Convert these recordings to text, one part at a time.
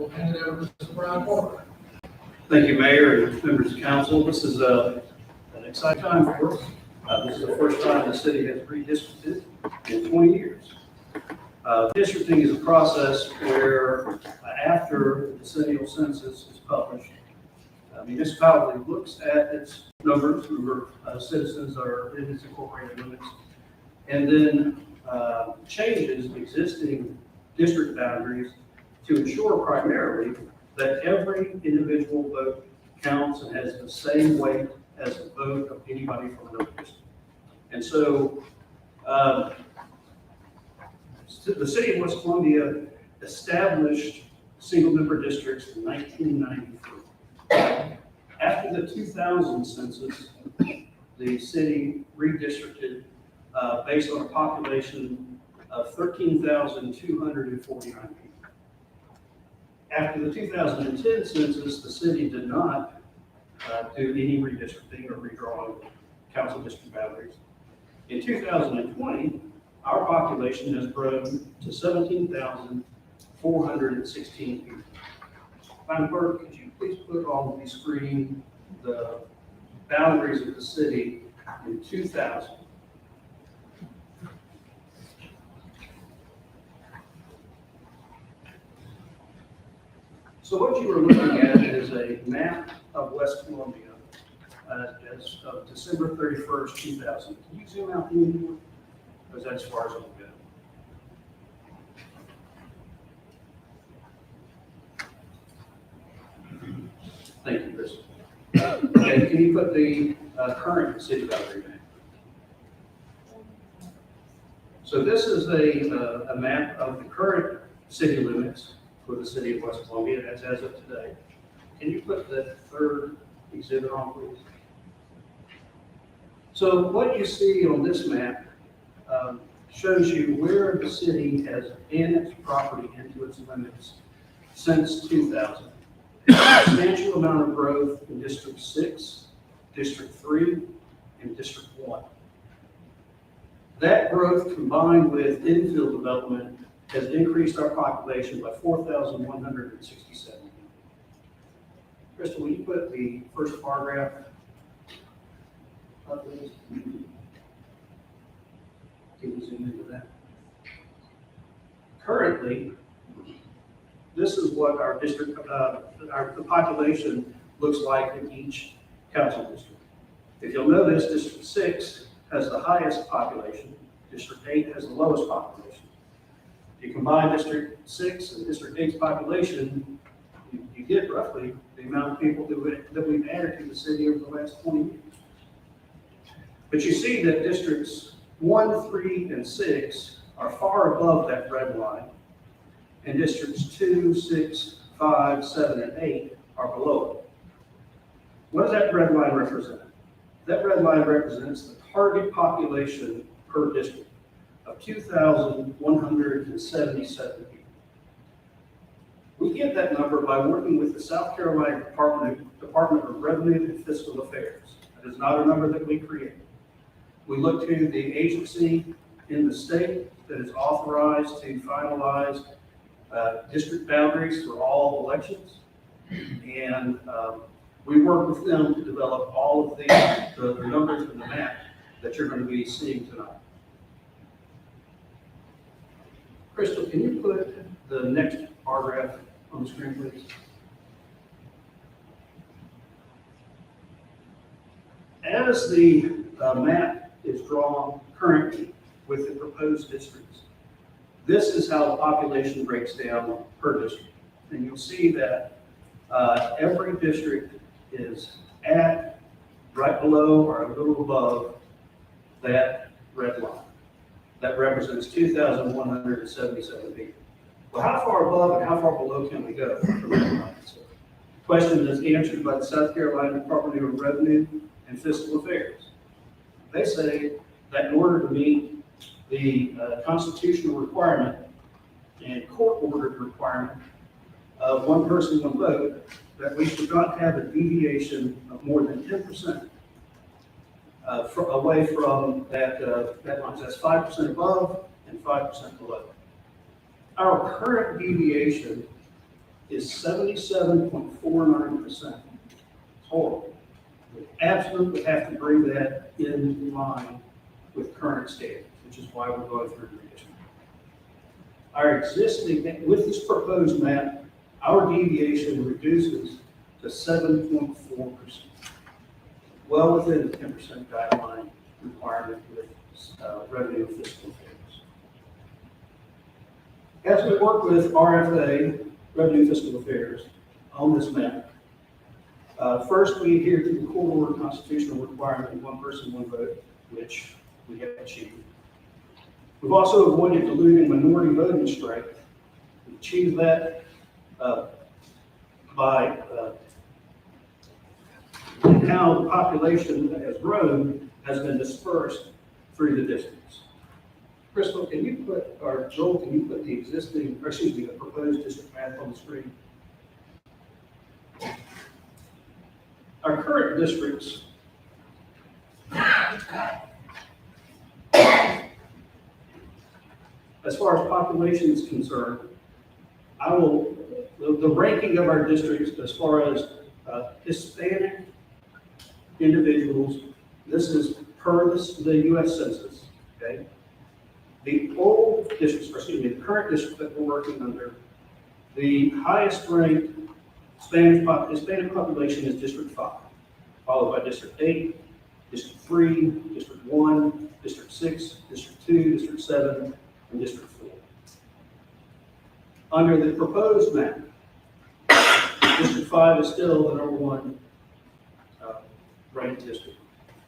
will hand it over to Mr. Brian Porter. Thank you, Mayor and members of council. This is an exciting time for us. This is the first time the city has redistricted in 20 years. Districting is a process where after the decennial census is published, the municipality looks at its numbers, number of citizens are in its incorporated limits, and then changes existing district boundaries to ensure primarily that every individual vote counts and has the same weight as the vote of anybody from another district. And so the city of West Columbia established single-member districts in 1993. After the 2000 census, the city redistricted based on a population of 13,249 people. After the 2010 census, the city did not do any redistricting or redrawing of council district boundaries. In 2020, our population has grown to 17,416 people. Madam Clerk, could you please put on the screen the boundaries of the city in 2000? So what you are looking at is a map of West Columbia as of December 31st, 2000. Can you zoom out any more? Or is that as far as it'll go? Thank you, Chris. Okay, can you put the current city boundary map? So this is a map of the current city limits for the city of West Columbia as of today. Can you put the third exhibit on, please? So what you see on this map shows you where the city has annexed property into its limits since 2000. A substantial amount of growth in District 6, District 3, and District 1. That growth combined with infill development has increased our population by 4,167. Crystal, will you put the first paragraph up, please? Can you zoom into that? Currently, this is what our district, the population looks like in each council district. If you'll notice, District 6 has the highest population. District 8 has the lowest population. If you combine District 6 and District 8's population, you get roughly the amount of people that we've added to the city over the last 20 years. But you see that Districts 1, 3, and 6 are far above that red line, and Districts 2, 6, 5, 7, and 8 are below it. What does that red line represent? That red line represents the target population per district of 2,177 people. We get that number by working with the South Carolina Department of Revenue and Fiscal Affairs. That is not a number that we create. We look to the agency in the state that is authorized to finalize district boundaries for all elections. And we work with them to develop all of the numbers in the map that you're going to be seeing tonight. Crystal, can you put the next paragraph on the screen, please? As the map is drawn currently with the proposed districts, this is how the population breaks down per district. And you'll see that every district is at, right below, or a little above that red line. That represents 2,177 people. Well, how far above and how far below can we go from the red line? So, the question is answered by the South Carolina Department of Revenue and Fiscal Affairs. They say that in order to meet the constitutional requirement and court-ordered requirement of one person, one vote, that we should not have a deviation of more than 10% away from that line. That's 5% above and 5% below. Our current deviation is 77.49%. Total. We absolutely have to bring that in line with current standards, which is why we're going through redistricting. Our existing, with this proposed map, our deviation reduces to 7.4%, well within the 10% guideline requirement with revenue and fiscal affairs. As we work with RFA, revenue and fiscal affairs, on this map, first we adhere to the court order constitutional requirement of one person, one vote, which we have achieved. We've also avoided diluting minority voting strength. We achieved that by how the population that has grown has been dispersed through the districts. Crystal, can you put, or Joel, can you put the existing, or excuse me, the proposed district map on the screen? Our current districts as far as population is concerned, the ranking of our districts as far as Hispanic individuals, this is per the U.S. Census, okay? The old districts, or excuse me, the current district that we're working under, the highest ranked Hispanic population is District 5, followed by District 8, District 3, District 1, District 6, District 2, District 7, and District 4. Under the proposed map, District 5 is still the number one ranked district.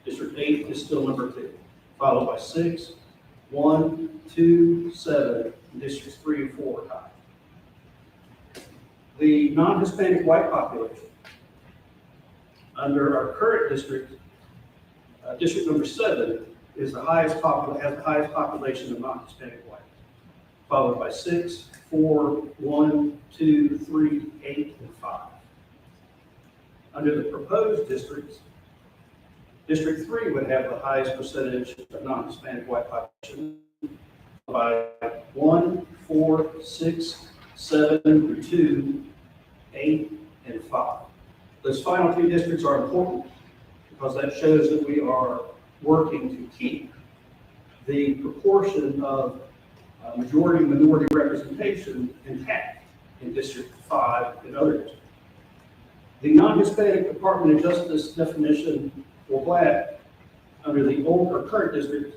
District 8 is still number 2, followed by 6, 1, 2, 7, and Districts 3 and 4 are high. The non-Hispanic white population, under our current district, district number 7 is the highest has the highest population of non-Hispanic white, followed by 6, 4, 1, 2, 3, 8, and 5. Under the proposed districts, District 3 would have the highest percentage of non-Hispanic white population by 1, 4, 6, 7, 2, 8, and 5. Those final two districts are important because that shows that we are working to keep the proportion of majority minority representation intact in District 5 and other districts. The non-Hispanic Department of Justice definition for Black under the old or current district,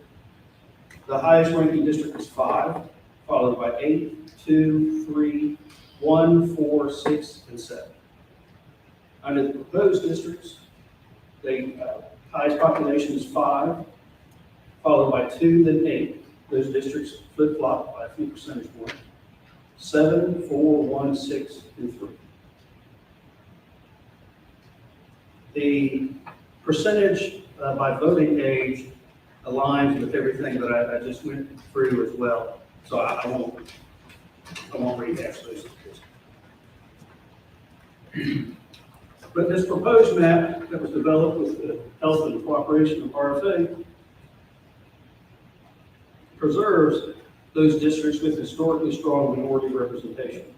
the highest ranking district is 5, followed by 8, 2, 3, 1, 4, 6, and 7. Under the proposed districts, the highest population is 5, followed by 2, then 8. Those districts flip-flop by a few percentage points. 7, 4, 1, 6, and 3. The percentage by voting age aligns with everything that I just went through as well. So I won't rehash those statistics. But this proposed map that was developed with the help and cooperation of RFA preserves those districts with historically strong minority representation.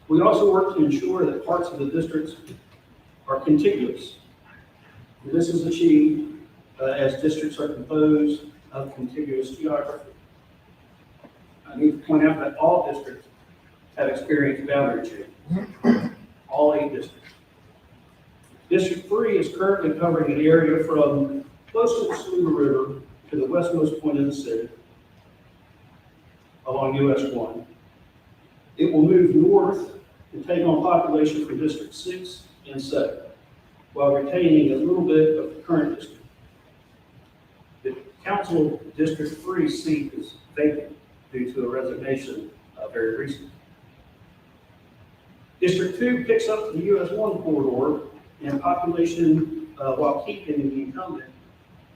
We also work to ensure that parts of the districts are contiguous. And this is achieved as districts are composed of contiguous geography. I need to point out that all districts have experienced boundary change. All 8 districts. District 3 is currently covering an area from close to the Saluda River to the westmost point of the city along US 1. It will move north and take on population from District 6 and 7, while retaining a little bit of the current district. The council District 3 seat is vacant due to a resignation very recently. District 2 picks up the US 1 corridor and population while keeping the incumbent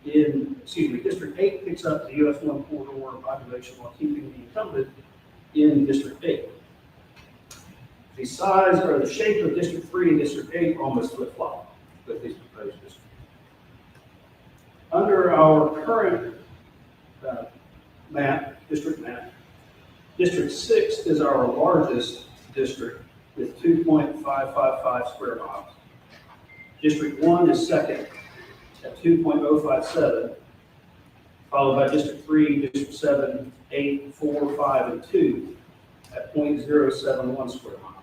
District 8 picks up the US 1 corridor population while keeping the incumbent in District 8. The size or the shape of District 3 and District 8 almost flip-flop with these proposed districts. Under our current district map, District 6 is our largest district with 2.555 square miles. District 1 is second at 2.057, followed by District 3, District 7, 8, 4, 5, and 2 at 0.071 square miles.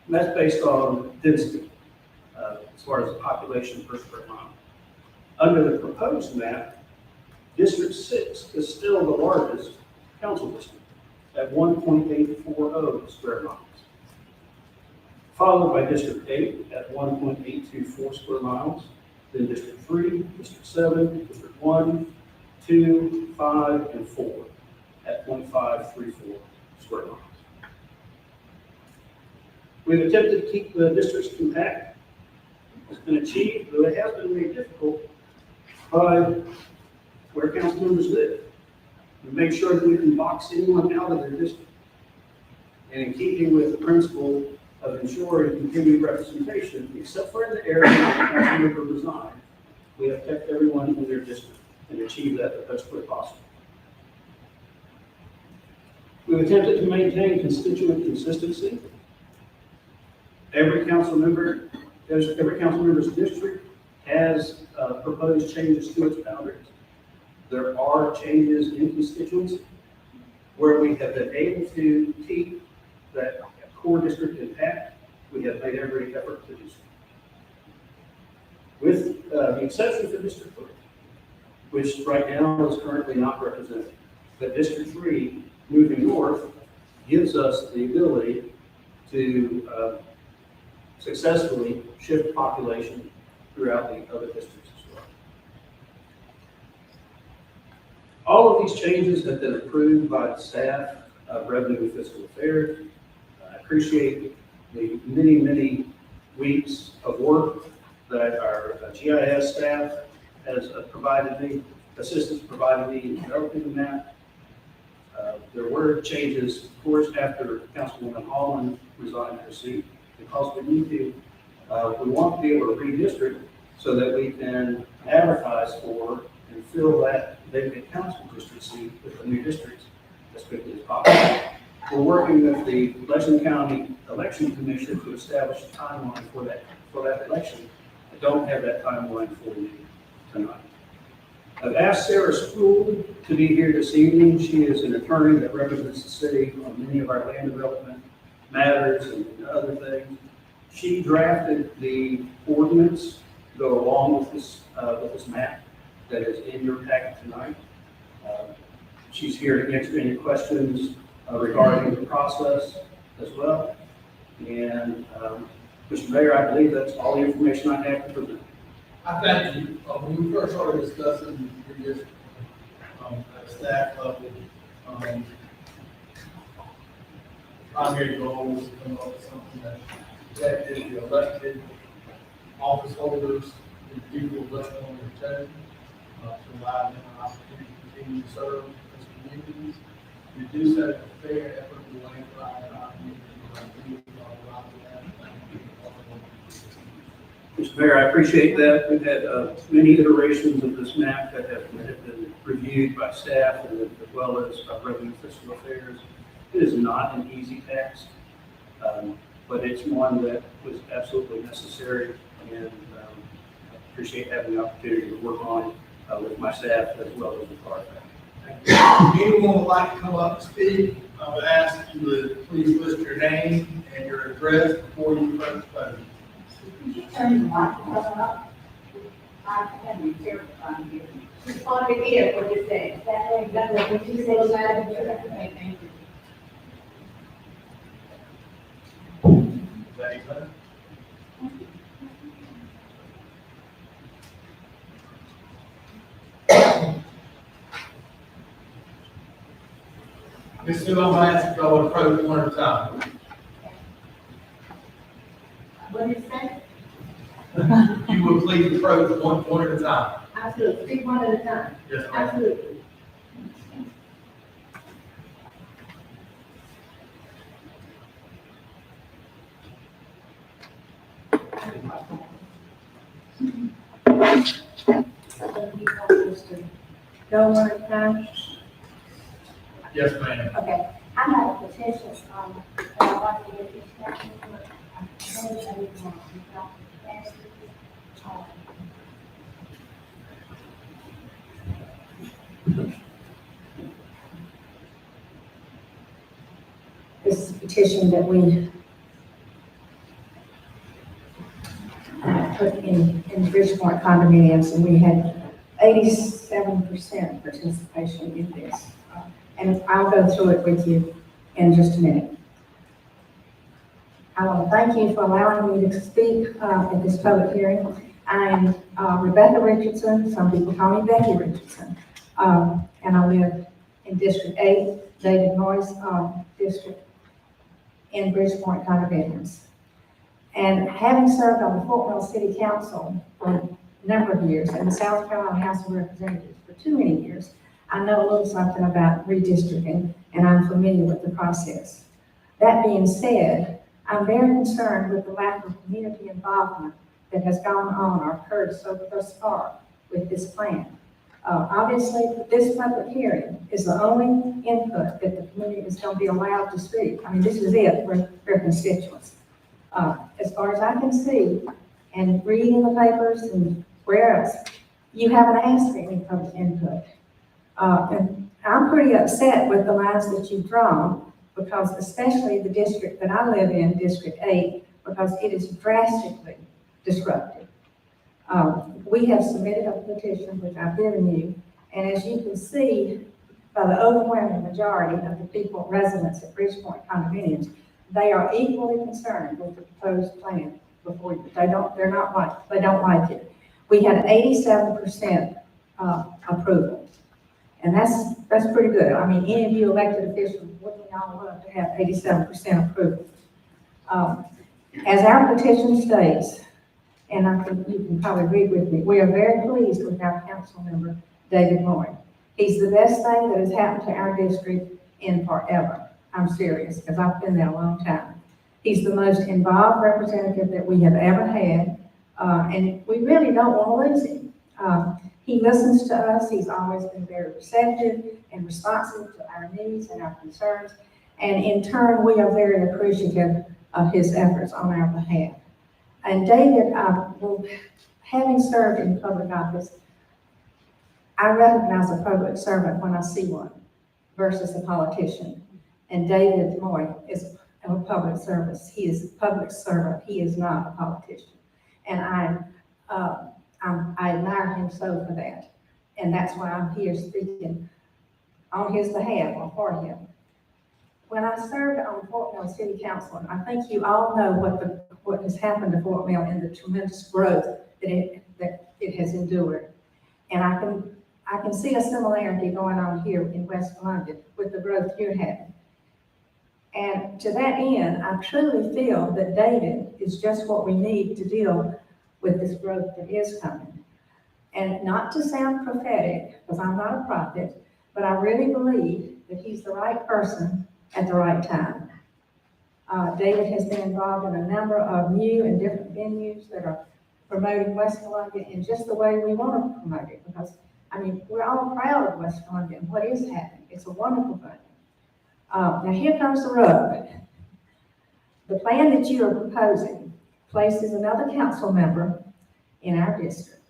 And that's based on density, as far as the population per square mile. Under the proposed map, District 6 is still the largest council district at 1.840 square miles, followed by District 8 at 1.824 square miles, then District 3, District 7, District 1, 2, 5, and 4 at 0.534 square miles. We've attempted to keep the districts compact. It's been achieved, though it has been made difficult by where council members live. We make sure that we can box anyone out of their district. And in keeping with the principle of ensuring continued representation, except for in the area where the council member resides, we have kept everyone in their district and achieved that the best way possible. We've attempted to maintain constituent consistency. Every council member's district has proposed changes to its boundaries. There are changes in constituency where we have been able to keep that core district intact. We have made every effort to do so. With the exception for District 3, which right now is currently not represented. But District 3, moving north, gives us the ability to successfully shift population throughout the other districts as well. All of these changes have been approved by the staff of Revenue and Fiscal Affairs. I appreciate the many, many weeks of work that our GIS staff has provided me, assistance provided me in developing the map. There were changes, of course, after Councilwoman Holland resigned her seat, because we need to, we want to be able to redistrict so that we can advertise for and fill that vacant council district seat with the new districts as quickly as possible. We're working with the Lexington County Election Commission to establish a timeline for that election. I don't have that timeline for you tonight. I've asked Sarah Sproul to be here this evening. She is an attorney that represents the city on many of our land development matters and other things. She drafted the ordinance to go along with this map that is in your packet tonight. She's here to answer any questions regarding the process as well. And Mr. Mayor, I believe that's all the information I have to present. I thank you. When we first started discussing your district at staff level, primary goal was to come up with something that is the elected office holders and people elected on their team to allow them an opportunity to continue to serve as communities. We do set a fair, equitable way for our community. Mr. Mayor, I appreciate that. We've had many iterations of this map that have been reviewed by staff and as well as Revenue and Fiscal Affairs. It is not an easy task, but it's one that was absolutely necessary, and I appreciate having the opportunity to work on it with my staff as well as the Fallback. Anyone would like to come up and speak, I would ask you to please list your name and your address before you press the button. Could you turn the microphone up? I can't be terrified here. Respond again, what you said. That's what you said, Madam Chair. Okay, thank you. Is that even? Ms. Sue, I'm going to ask you all to approach one at a time. What did you say? You will please approach one at a time. Absolutely, speak one at a time. Yes, ma'am. Absolutely. Go one at a time. Yes, ma'am. Okay, I have a petition, and I'd like to get this down. This petition that we put in Bridgeport condominiums, and we had 87% participation in this. And I'll go through it with you in just a minute. I want to thank you for allowing me to speak at this public hearing. I'm Rebecca Richardson. Some people call me Becky Richardson. And I live in District 8, David Moyes District, in Bridgeport condominiums. And having served on the Fort Mill City Council for a number of years and the South Carolina House of Representatives for too many years, I know a little something about redistricting, and I'm familiar with the process. That being said, I'm very concerned with the lack of community involvement that has gone on or occurred thus far with this plan. Obviously, this public hearing is the only input that the community is going to be allowed to speak. I mean, this is it for their constituents. As far as I can see, and reading the papers and where else, you haven't asked for any public input. And I'm pretty upset with the lines that you've drawn, because especially the district that I live in, District 8, because it is drastically disruptive. We have submitted a petition, which I've given you, and as you can see, by the overwhelming majority of the people, residents at Bridgeport condominiums, they are equally concerned with the proposed plan before you. They don't like it. We had 87% approval, and that's pretty good. I mean, any of you elected officials wouldn't y'all love to have 87% approval. As our petition states, and I think you can probably agree with me, we are very pleased with our council member, David Moore. He's the best thing that has happened to our district in forever. I'm serious, because I've been there a long time. He's the most involved representative that we have ever had, and we really don't want to lose him. He listens to us. He's always been very receptive and responsive to our needs and our concerns, and in turn, we are very appreciative of his efforts on our behalf. And David, having served in public office, I recognize a public servant when I see one versus a politician. And David Moy is a public service. He is a public servant. He is not a politician. And I admire him so for that. And that's why I'm here speaking on his behalf or for him. When I served on Fort Mill City Council, and I think you all know what has happened to Fort Mill and the tremendous growth that it has endured. And I can see a similarity going on here in West Columbia with the growth you're having. And to that end, I truly feel that David is just what we need to deal with this growth that is coming. And not to sound prophetic, because I'm not a prophet, but I really believe that he's the right person at the right time. David has been involved in a number of new and different venues that are promoting West Columbia in just the way we want to promote it, because, I mean, we're all proud of West Columbia and what is happening. It's a wonderful thing. Now here comes the rub. The plan that you are proposing places another council member in our district.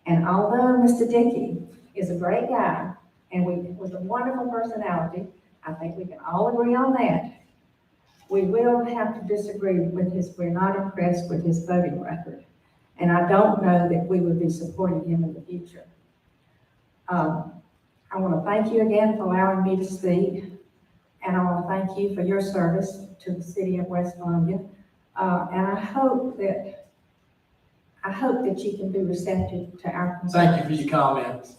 And although Mr. Dickey is a great guy and with a wonderful personality, I think we can all agree on that, we will have to disagree with we're not impressed with his voting record. And I don't know that we would be supporting him in the future. I want to thank you again for allowing me to speak. And I want to thank you for your service to the city of West Columbia. And I hope that you can be receptive to our concerns. Thank you for your comments.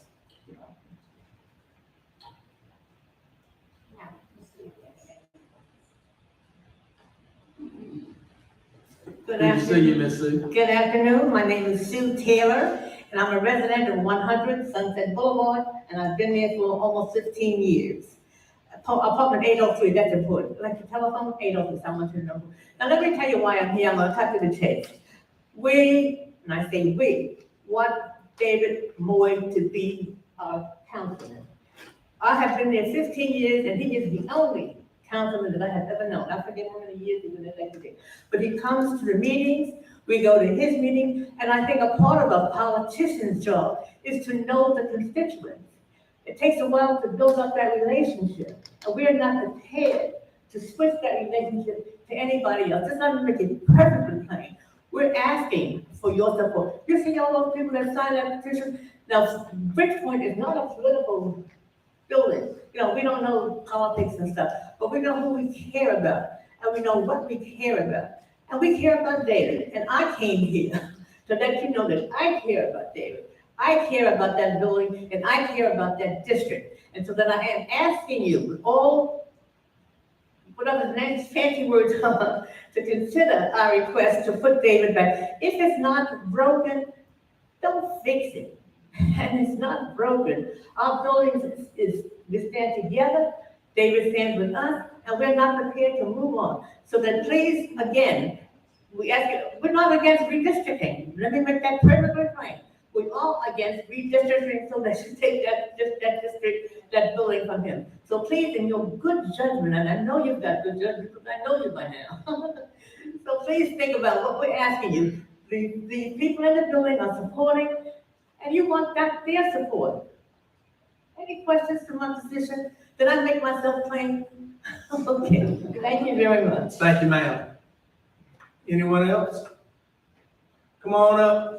Good Good to see you, Miss Sue. Good afternoon. My name is Sue Taylor, and I'm a resident of 100 Sunset Boulevard, and I've been there for almost 15 years. Apartment 803, that's important. Like the telephone, 803, I want your number. Now, let me tell you why I'm here. I'm going to cut to the chase. We, and I say we, want David Moy to be our councilman. I have been there 15 years, and he is the only councilman that I have ever known. I forget how many years he was elected, but he comes to the meetings. We go to his meeting, and I think a part of a politician's job is to know the constituents. It takes a while to build up that relationship, and we're not prepared to switch that relationship to anybody else. Just let me make it perfectly plain. We're asking for your support. You see all those people that signed that petition? Now, Bridgepoint is not a political building. You know, we don't know politics and stuff, but we know who we care about, and we know what we care about. And we care about David, and I came here to let you know that I care about David. I care about that building, and I care about that district. And so that I am asking you, with all, whatever nice fancy words are, to consider our request to put David back. If it's not broken, don't fix it. And it's not broken. Our buildings we stand together, David stands with us, and we're not prepared to move on. So then please, again, we ask you, we're not against redistricting. Let me make that perfectly plain. We're all against redistricting, so that you take that district, that building from him. So please, in your good judgment, and I know you've got good judgment, because I know you by now. So please think about what we're asking you. The people in the building are supporting, and you want their support. Any questions to my position? Did I make myself plain? Okay, thank you very much. Thank you, ma'am. Anyone else? Come on up.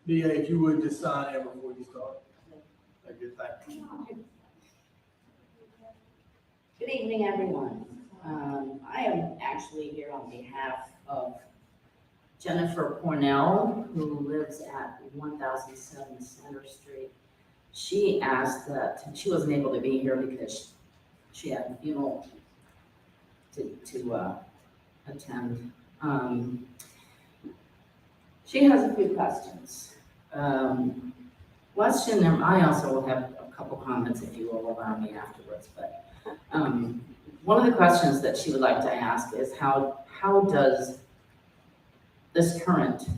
DA, if you would just sign in before you start. Thank you, thank you. Good evening, everyone. I am actually here on behalf of Jennifer Cornell, who lives at 1007 Center Street. She asked that, she wasn't able to be here because she had a funeral to attend. She has a few questions. Question, and I also will have a couple comments if you will allow me afterwards, but one of the questions that she would like to ask is how does this current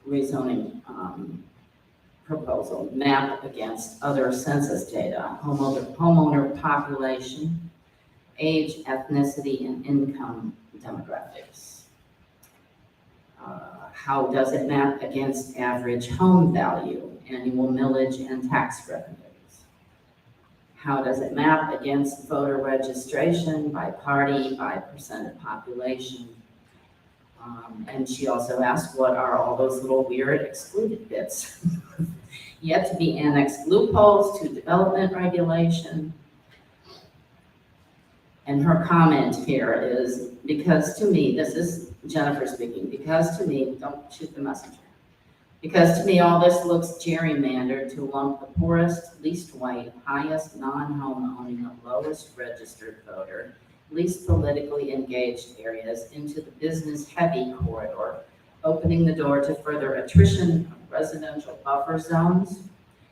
rezoning proposal map against other census data, homeowner population, age, ethnicity, and income demographics? How does it map against average home value, annual millage, and tax revenues? How does it map against voter registration by party, by percent of population? And she also asked, what are all those little weird excluded bits? Yet to be annexed loopholes to development regulation. And her comment here is, because to me, this is Jennifer speaking, because to me, don't shoot the messenger. Because to me, all this looks gerrymandered to lump the poorest, least white, highest non-home owning, lowest registered voter, least politically engaged areas into the business-heavy corridor, opening the door to further attrition of residential buffer zones,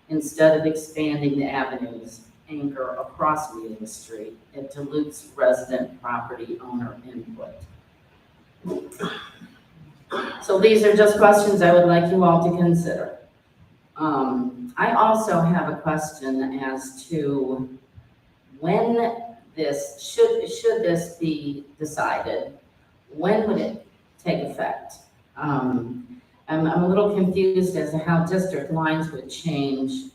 instead of expanding the avenues anchor across Meeting Street. It dilutes resident property owner input. So these are just questions I would like you all to consider. I also have a question as to when this, should this be decided, when would it take effect? I'm a little confused as to how district lines would change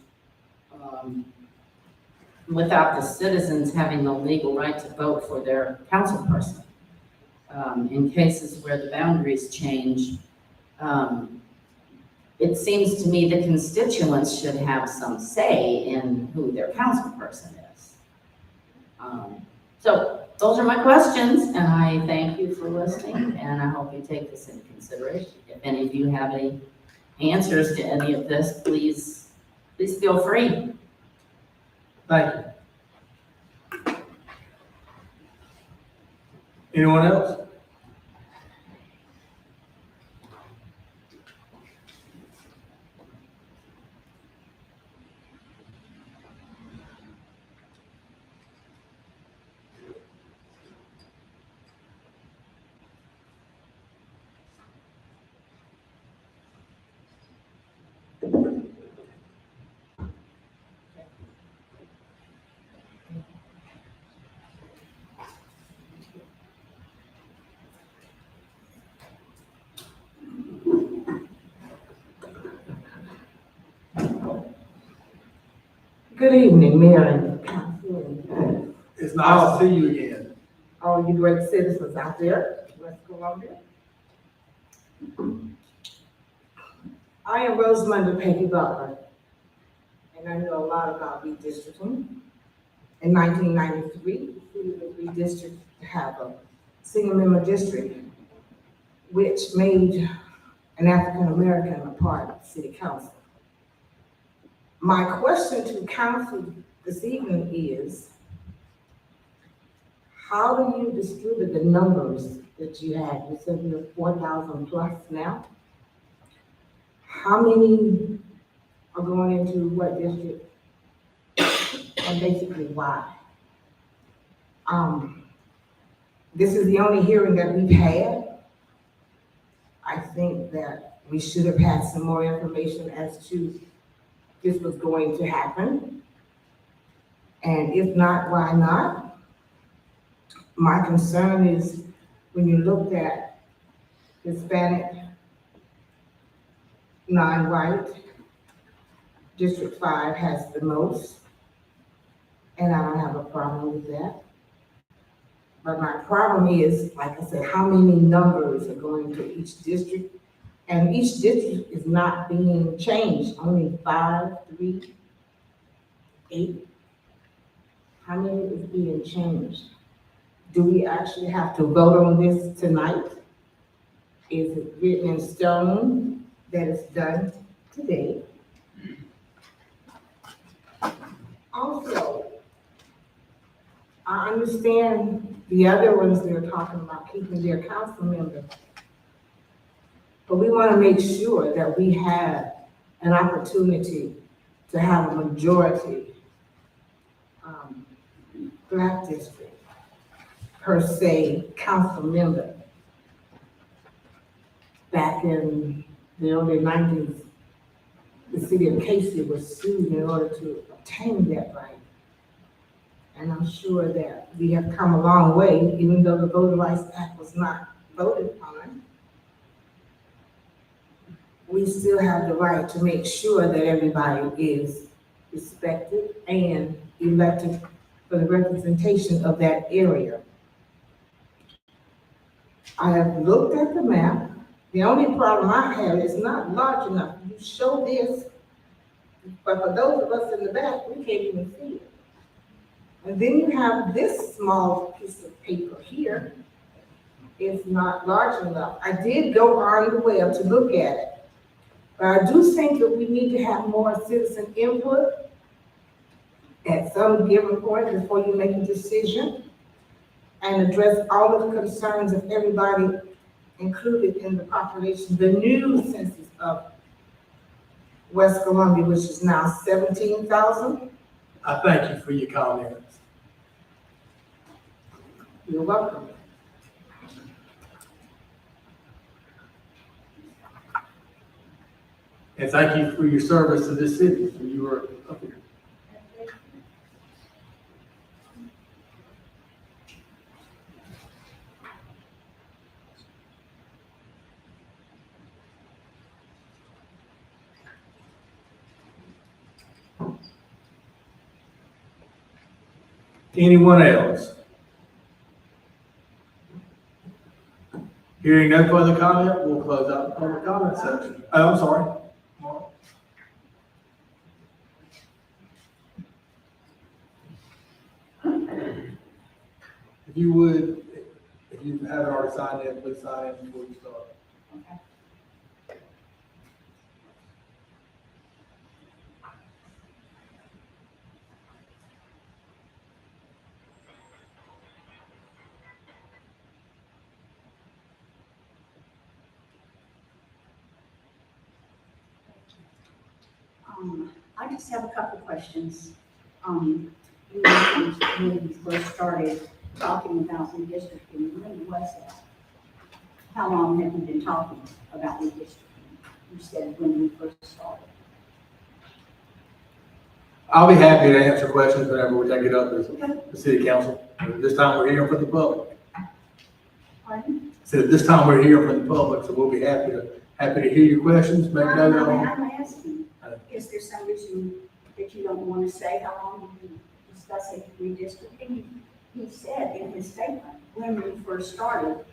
without the citizens having the legal right to vote for their council person. In cases where the boundaries change, it seems to me the constituents should have some say in who their council person is. So those are my questions, and I thank you for listening, and I hope you take this into consideration. If any of you have any answers to any of this, please feel free. Thank you. Anyone else? Good evening, Mayor and Council. It's nice to see you again. All you great citizens out there, West Columbia. I am Rosamunda Peggy Butler, and I know a lot about redistricting. In 1993, we was redistricted to have a single member district, which made an African American a part of the city council. My question to council this evening is, how do you distribute the numbers that you have? You said you're 4,000 plus now. How many are going into what district? And basically why? This is the only hearing that we've had. I think that we should have had some more information as to this was going to happen. And if not, why not? My concern is when you look at Hispanic, non-white, District 5 has the most, and I don't have a problem with that. But my problem is, like I said, how many numbers are going to each district? And each district is not being changed, only 5, 3, 8. How many is being changed? Do we actually have to vote on this tonight? Is it written in stone that it's done today? Also, I understand the other ones they're talking about keeping their council members. But we want to make sure that we have an opportunity to have a majority Black district, per se, council member. Back in the early 90s, the city of Casey was sued in order to obtain that right. And I'm sure that we have come a long way, even though the Voting Rights Act was not voted on. We still have the right to make sure that everybody is respected and elected for the representation of that area. I have looked at the map. The only problem I have is not large enough. You show this, but for those of us in the back, we can't even see it. And then you have this small piece of paper here. It's not large enough. I did go on the web to look at it. But I do think that we need to have more citizen input at some given point before you make a decision and address all of the concerns of everybody included in the population. The new census of West Columbia, which is now 17,000. I thank you for your comments. You're welcome. And thank you for your service to this city when you were up here. Anyone else? Hearing no further comment, we'll close out the public comment section. Oh, I'm sorry. Mark? If you would, if you haven't already signed in, please sign in before you start. I just have a couple questions. You mentioned when you first started talking about redistricting, when was that? How long have you been talking about redistricting? You said when we first started. I'll be happy to answer questions whenever we take it up as the city council. This time we're hearing from the public. Pardon? So this time we're hearing from the public, so we'll be happy to hear your questions, make note of them. I'm asking, is there some reason that you don't want to say how long you've been discussing redistricting. He said in his statement, when we first started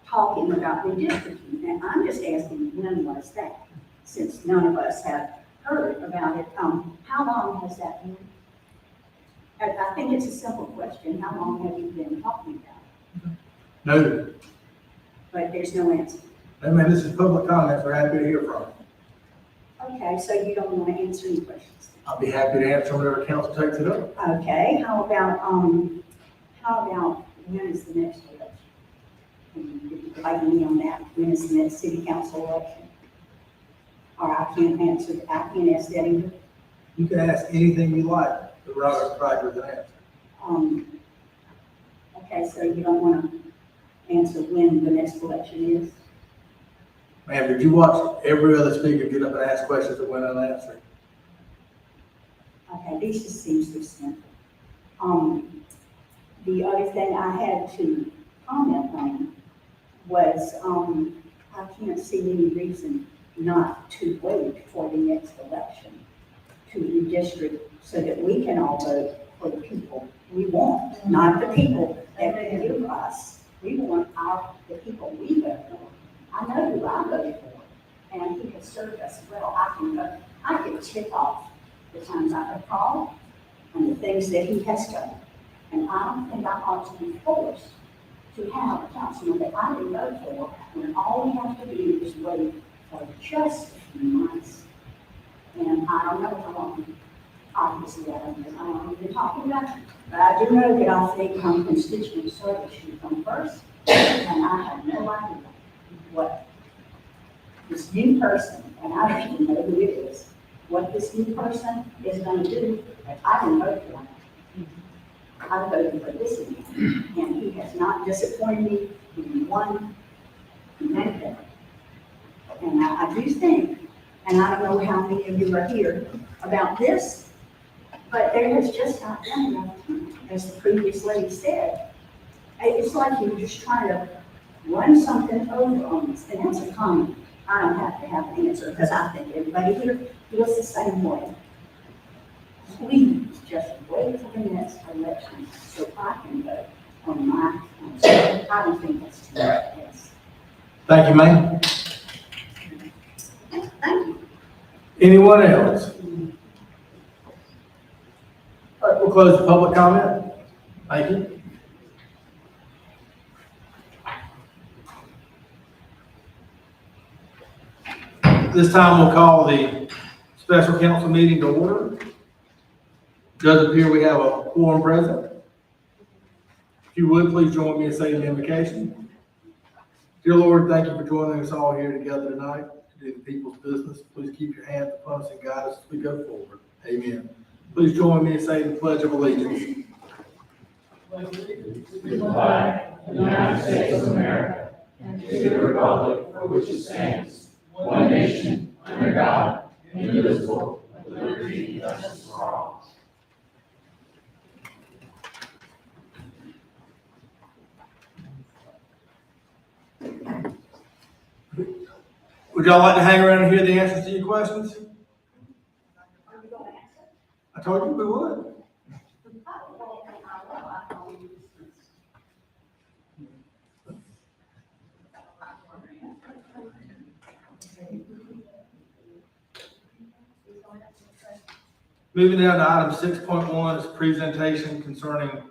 talking about redistricting, and I'm just asking, when was that? Since none of us have heard about it, how long has that been? I think it's a simple question. How long have you been talking about it? No, But there's no answer. I mean, this is public comments, we're happy to hear from you. Okay, so you don't want to answer any questions. I'll be happy to answer whenever council takes it up. Okay, how about when is the next election? Can you enlighten me on that? When is the next city council election? Or I can't answer, I can't ask that either. You can ask anything you like, but we're not going to provide you with an answer. Okay, so you don't want to answer when the next election is? Ma'am, did you watch every other speaker get up and ask questions that went unanswered? Okay, this just seems too simple. The other thing I had to comment on was, I can't see any reason not to wait for the next election to redistrict so that we can all vote for the people we want, not the people that they give us. We want the people we vote for. I know who I voted for, and he has served us well. I can tick off the times I have called and the things that he has done. And I don't think I ought to be forced to have a councilman that I didn't vote for, when all we have to do is wait for just a few months. And I don't know how long, obviously, I don't know how long we've been talking about it, but I do know that I think constituent service should come first, and I have no idea what this new person, and I don't even know who it is, what this new person is going to do. I didn't vote for him. I voted for this man, and he has not disappointed me in one minute. And I do think, and I don't know how many of you are here about this, but there has just not been enough time, as the previous lady said. It's like you're just trying to run something over on us, and that's a comment. I don't have to have an answer, because I think everybody here feels the same way. Please just wait for the next election so I can vote on my council. I don't think that's too much. Yes. Thank you, ma'am. Thank you. Anyone else? All right, we'll close the public comment. Thank you. This time we'll call the special council meeting to order. Does appear we have a quorum present. If you would, please join me in saying the invocation. Dear Lord, thank you for joining us all here together tonight to do the people's business. Please keep your hand upon us and guide us as we go forward. Amen. Please join me in saying the Pledge of Allegiance. To the flag of the United States of America, and to the republic for which it stands, one nation, under God, indivisible, with liberty and justice for all. Would y'all like to hang around and hear the answers to your questions? I told you we would. Moving down to item 6.1 is presentation concerning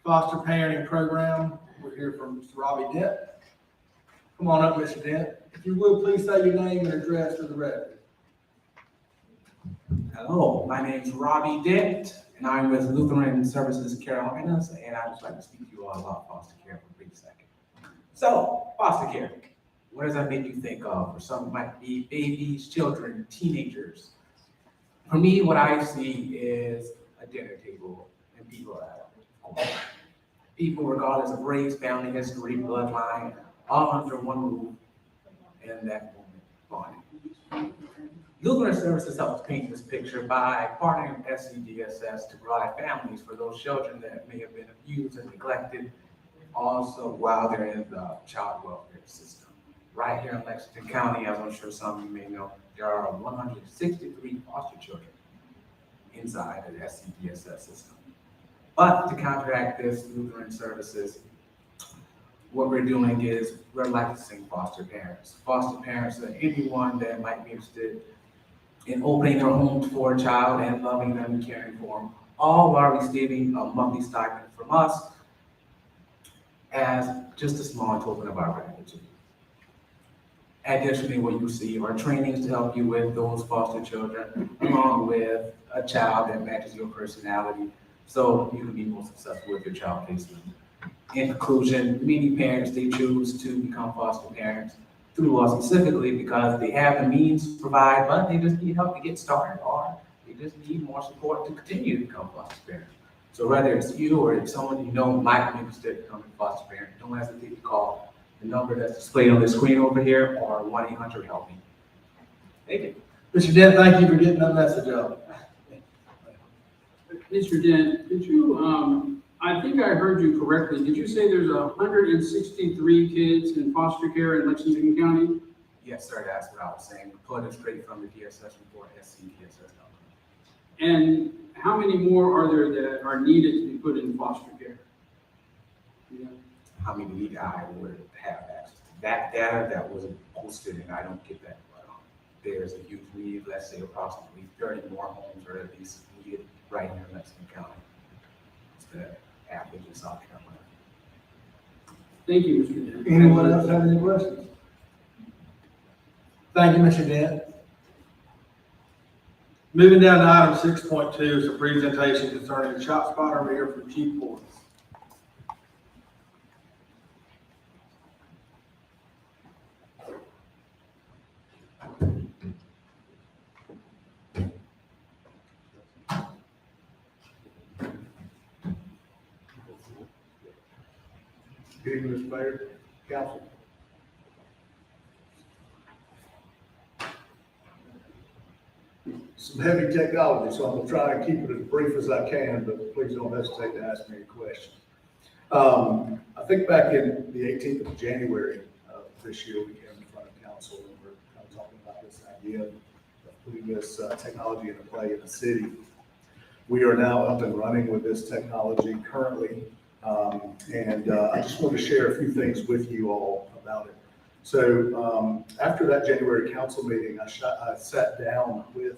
foster parenting program. We'll hear from Mr. Robbie Dent. Come on up, Mr. Dent. If you would, please say your name and address for the record. Hello, my name is Robbie Dent, and I'm with Lutheran Services Carolinas, and I'd just like to speak to you all about foster care for a brief second. So, foster care, what does that make you think of? For some, it might be babies, children, teenagers. For me, what I see is a dinner table and people at home. People, regardless of race, family history, bloodline, all under one roof in that moment bonding. Lutheran Services helps paint this picture by partnering with SCDSS to provide families for those children that may have been abused and neglected, also while they're in the child welfare system. Right here in Lexington County, as I'm sure some of you may know, there are 163 foster children inside of the SCDSS system. But to counteract this, Lutheran Services, what we're doing is we're licensing foster parents. Foster parents are anyone that might be interested in opening their homes for a child and loving them and caring for them, all while receiving a monthly stipend from us as just a small token of our gratitude. Additionally, what you receive are trainings to help you with those foster children, along with a child that matches your personality, so you can be more successful with your child placement. In conclusion, many parents, they choose to become foster parents through us specifically because they have the means to provide, but they just need help to get started, or they just need more support to continue to become foster parents. So whether it's you or it's someone you know might be interested in becoming a foster parent, don't hesitate to call the number that's displayed on the screen over here, or 1-800-HELP-ME. Thank you. Mr. Dent, thank you for getting that message out. Mr. Dent, did you, I think I heard you correctly. Did you say there's 163 kids in foster care in Lexington County? Yes, sir, that's what I was saying. Pulled it straight from the DSS report, SCDSS. And how many more are there that are needed to be put in foster care? Yeah. How many need I would have access to that data that wasn't posted, and I don't get that. But there's a huge need, let's say approximately 30 more homes are at least needed right here in Lexington County. It's the average in South Carolina. Thank you, Mr. Dent. Anyone else have any questions? Thank you, Mr. Dent. Moving down to item 6.2 is a presentation concerning the shot spotter reader from Chief Boys. Good evening, Mr. Mayor, Council. Some heavy technology, so I'm gonna try and keep it as brief as I can, but please don't hesitate to ask me any questions. I think back in the 18th of January of this year, we came in front of council and we're kind of talking about this idea of putting this technology into play in the city. We are now up and running with this technology currently. I just want to share a few things with you all about it. So after that January council meeting, I sat down with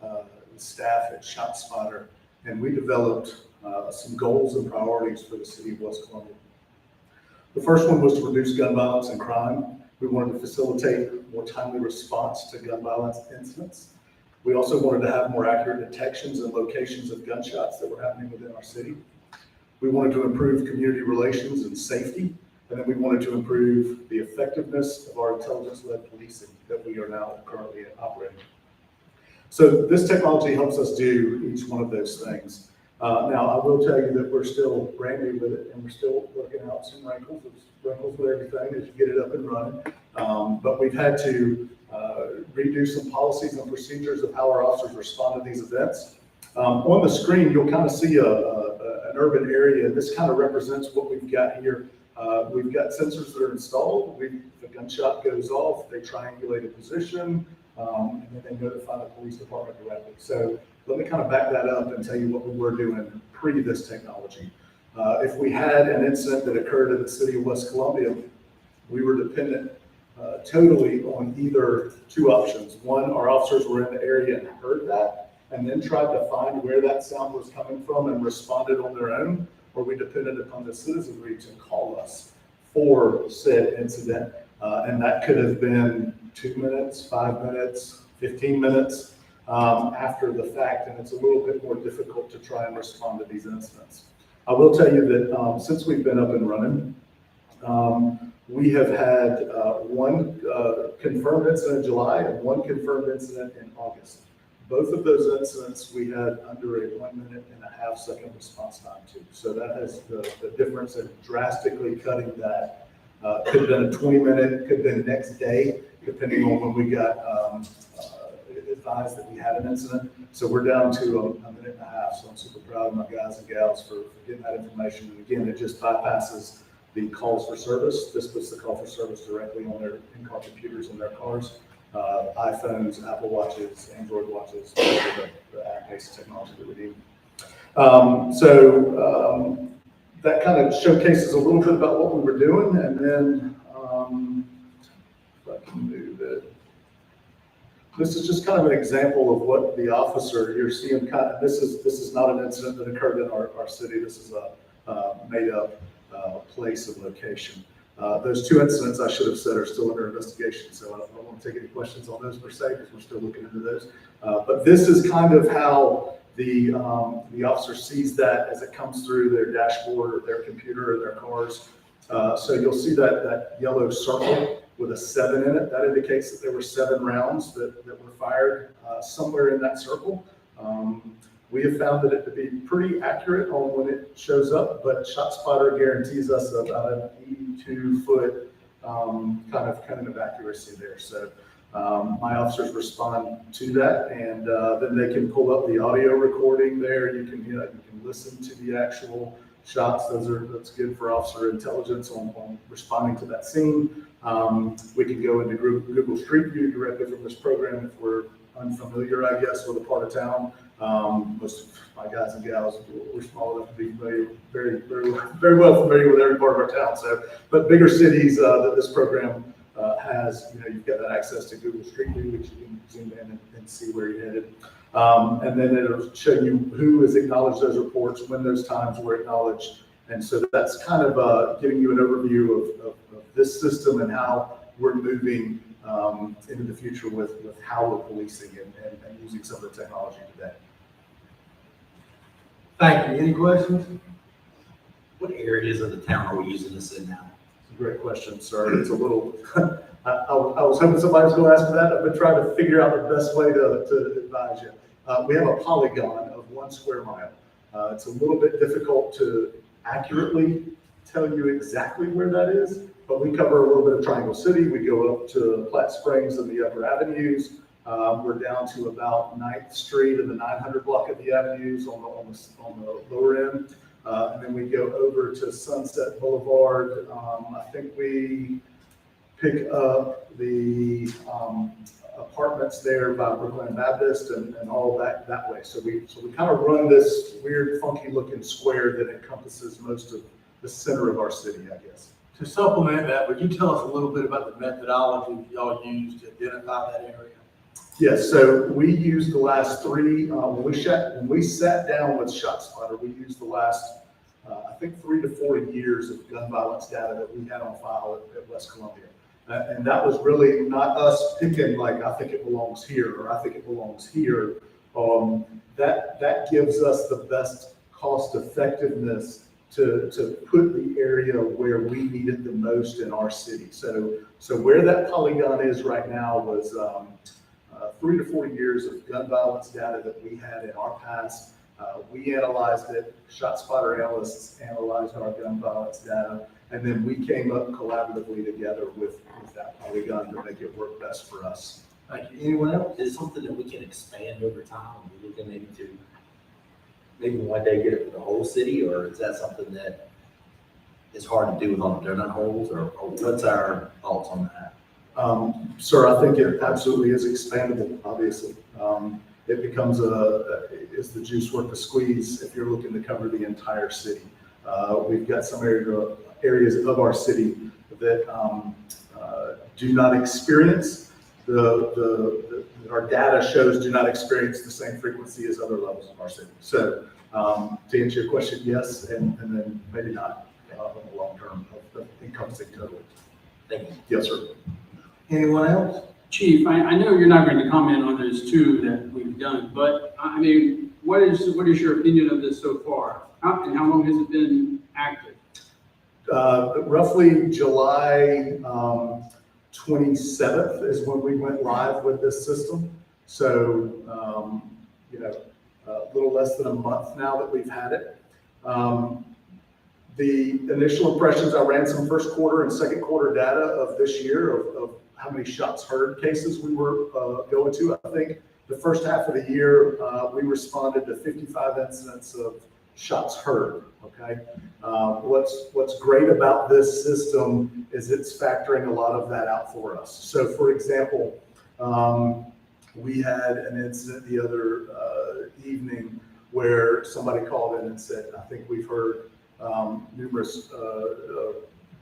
the staff at ShotSpotter, and we developed some goals and priorities for the city of West Columbia. The first one was to reduce gun violence and crime. We wanted to facilitate more timely response to gun violence incidents. We also wanted to have more accurate detections and locations of gunshots that were happening within our city. We wanted to improve community relations and safety, and then we wanted to improve the effectiveness of our intelligence-led policing that we are now currently operating. So this technology helps us do each one of those things. Now, I will tell you that we're still brand new with it, and we're still working out some wrinkles. There's wrinkles with everything as you get it up and running. But we've had to redo some policies and procedures of how our officers respond to these events. On the screen, you'll kind of see an urban area. This kind of represents what we've got here. We've got sensors that are installed. The gunshot goes off, they triangulate a position, and then they notify the police department directly. So let me kind of back that up and tell you what we were doing pre this technology. If we had an incident that occurred in the city of West Columbia, we were dependent totally on either two options. One, our officers were in the area and heard that, and then tried to find where that sound was coming from and responded on their own, or we depended upon the citizenry to call us for said incident. And that could have been 2 minutes, 5 minutes, 15 minutes after the fact, and it's a little bit more difficult to try and respond to these incidents. I will tell you that since we've been up and running, we have had one confirmed incident in July and one confirmed incident in August. Both of those incidents we had under a 1.5 second response time too. So that has the difference in drastically cutting that. Could have been a 20-minute, could have been next day, depending on when we got advised that we had an incident. So we're down to a 1.5 minutes. So I'm super proud of my guys and gals for getting that information. And again, it just bypasses the calls for service. This puts the call for service directly on their in-car computers in their cars. iPhones, Apple Watches, Android watches, the app-based technology that we need. That kind of showcases a little bit about what we were doing, and then if I can move it. This is just kind of an example of what the officer, you're seeing this is not an incident that occurred in our city. This is a made up place and location. Those two incidents I should have said are still under investigation, so I don't want to take any questions on those per se, because we're still looking into those. But this is kind of how the officer sees that as it comes through their dashboard or their computer or their cars. So you'll see that yellow circle with a 7 in it. That indicates that there were 7 rounds that were fired somewhere in that circle. We have found that it to be pretty accurate on when it shows up, but ShotSpotter guarantees us about an 82-foot kind of accuracy there. So my officers respond to that, and then they can pull up the audio recording there. You can listen to the actual shots. That's good for officer intelligence on responding to that scene. We can go into Google Street View directly from this program if we're unfamiliar, I guess, with a part of town. Most of my guys and gals, we're small enough to be very well familiar with every part of our town. So, but bigger cities that this program has, you've got that access to Google Street View, which you can zoom in and see where you're headed. And then it'll show you who has acknowledged those reports, when those times were acknowledged. And so that's kind of giving you an overview of this system and how we're moving into the future with how we're policing and using some of the technology today. Thank you. Any questions? What areas of the town are we using this in now? It's a great question, sir. It's a little, I was hoping somebody was going to ask me that. I've been trying to figure out the best way to advise you. We have a polygon of 1 square mile. It's a little bit difficult to accurately tell you exactly where that is, but we cover a little bit of Triangle City. We go up to Platte Springs and the upper avenues. We're down to about 9th Street and the 900 block of the avenues on the lower end. And then we go over to Sunset Boulevard. I think we pick up the apartments there by Brooklyn Baptist and all that way. So we kind of run this weird, funky looking square that encompasses most of the center of our city, I guess. To supplement that, would you tell us a little bit about the methodology y'all used to identify that area? Yes, so we used the last 3, when we sat down with ShotSpotter, we used the last, I think 3 to 4 years of gun violence data that we had on file at West Columbia. And that was really not us picking like, I think it belongs here, or I think it belongs here. That gives us the best cost effectiveness to put the area where we need it the most in our city. So where that polygon is right now was 3 to 4 years of gun violence data that we had in our past. We analyzed it, ShotSpotter analysts analyzed our gun violence data, and then we came up collaboratively together with that polygon to make it work best for us. Thank you. Anyone else? Is it something that we can expand over time? We're looking maybe one day get it for the whole city, or is that something that is hard to do with all the donut holes, or what's our thoughts on that? Sir, I think it absolutely is expandable, obviously. It becomes is the juice worth the squeeze if you're looking to cover the entire city. We've got some areas of our city that do not experience our data shows do not experience the same frequency as other levels of our city. So to answer your question, yes, and then maybe not in the long term of encompassing totally. Thank you. Yes, sir. Anyone else? Chief, I know you're not going to comment on those 2 that we've done, but I mean, what is your opinion of this so far? And how long has it been active? Roughly July 27th is when we went live with this system. So, a little less than a month now that we've had it. The initial impressions, I ran some first quarter and second quarter data of this year of how many shots heard cases we were going to. I think the first half of the year, we responded to 55 incidents of shots heard, okay? What's great about this system is it's factoring a lot of that out for us. So for example, We had an incident the other evening where somebody called in and said, I think we've heard numerous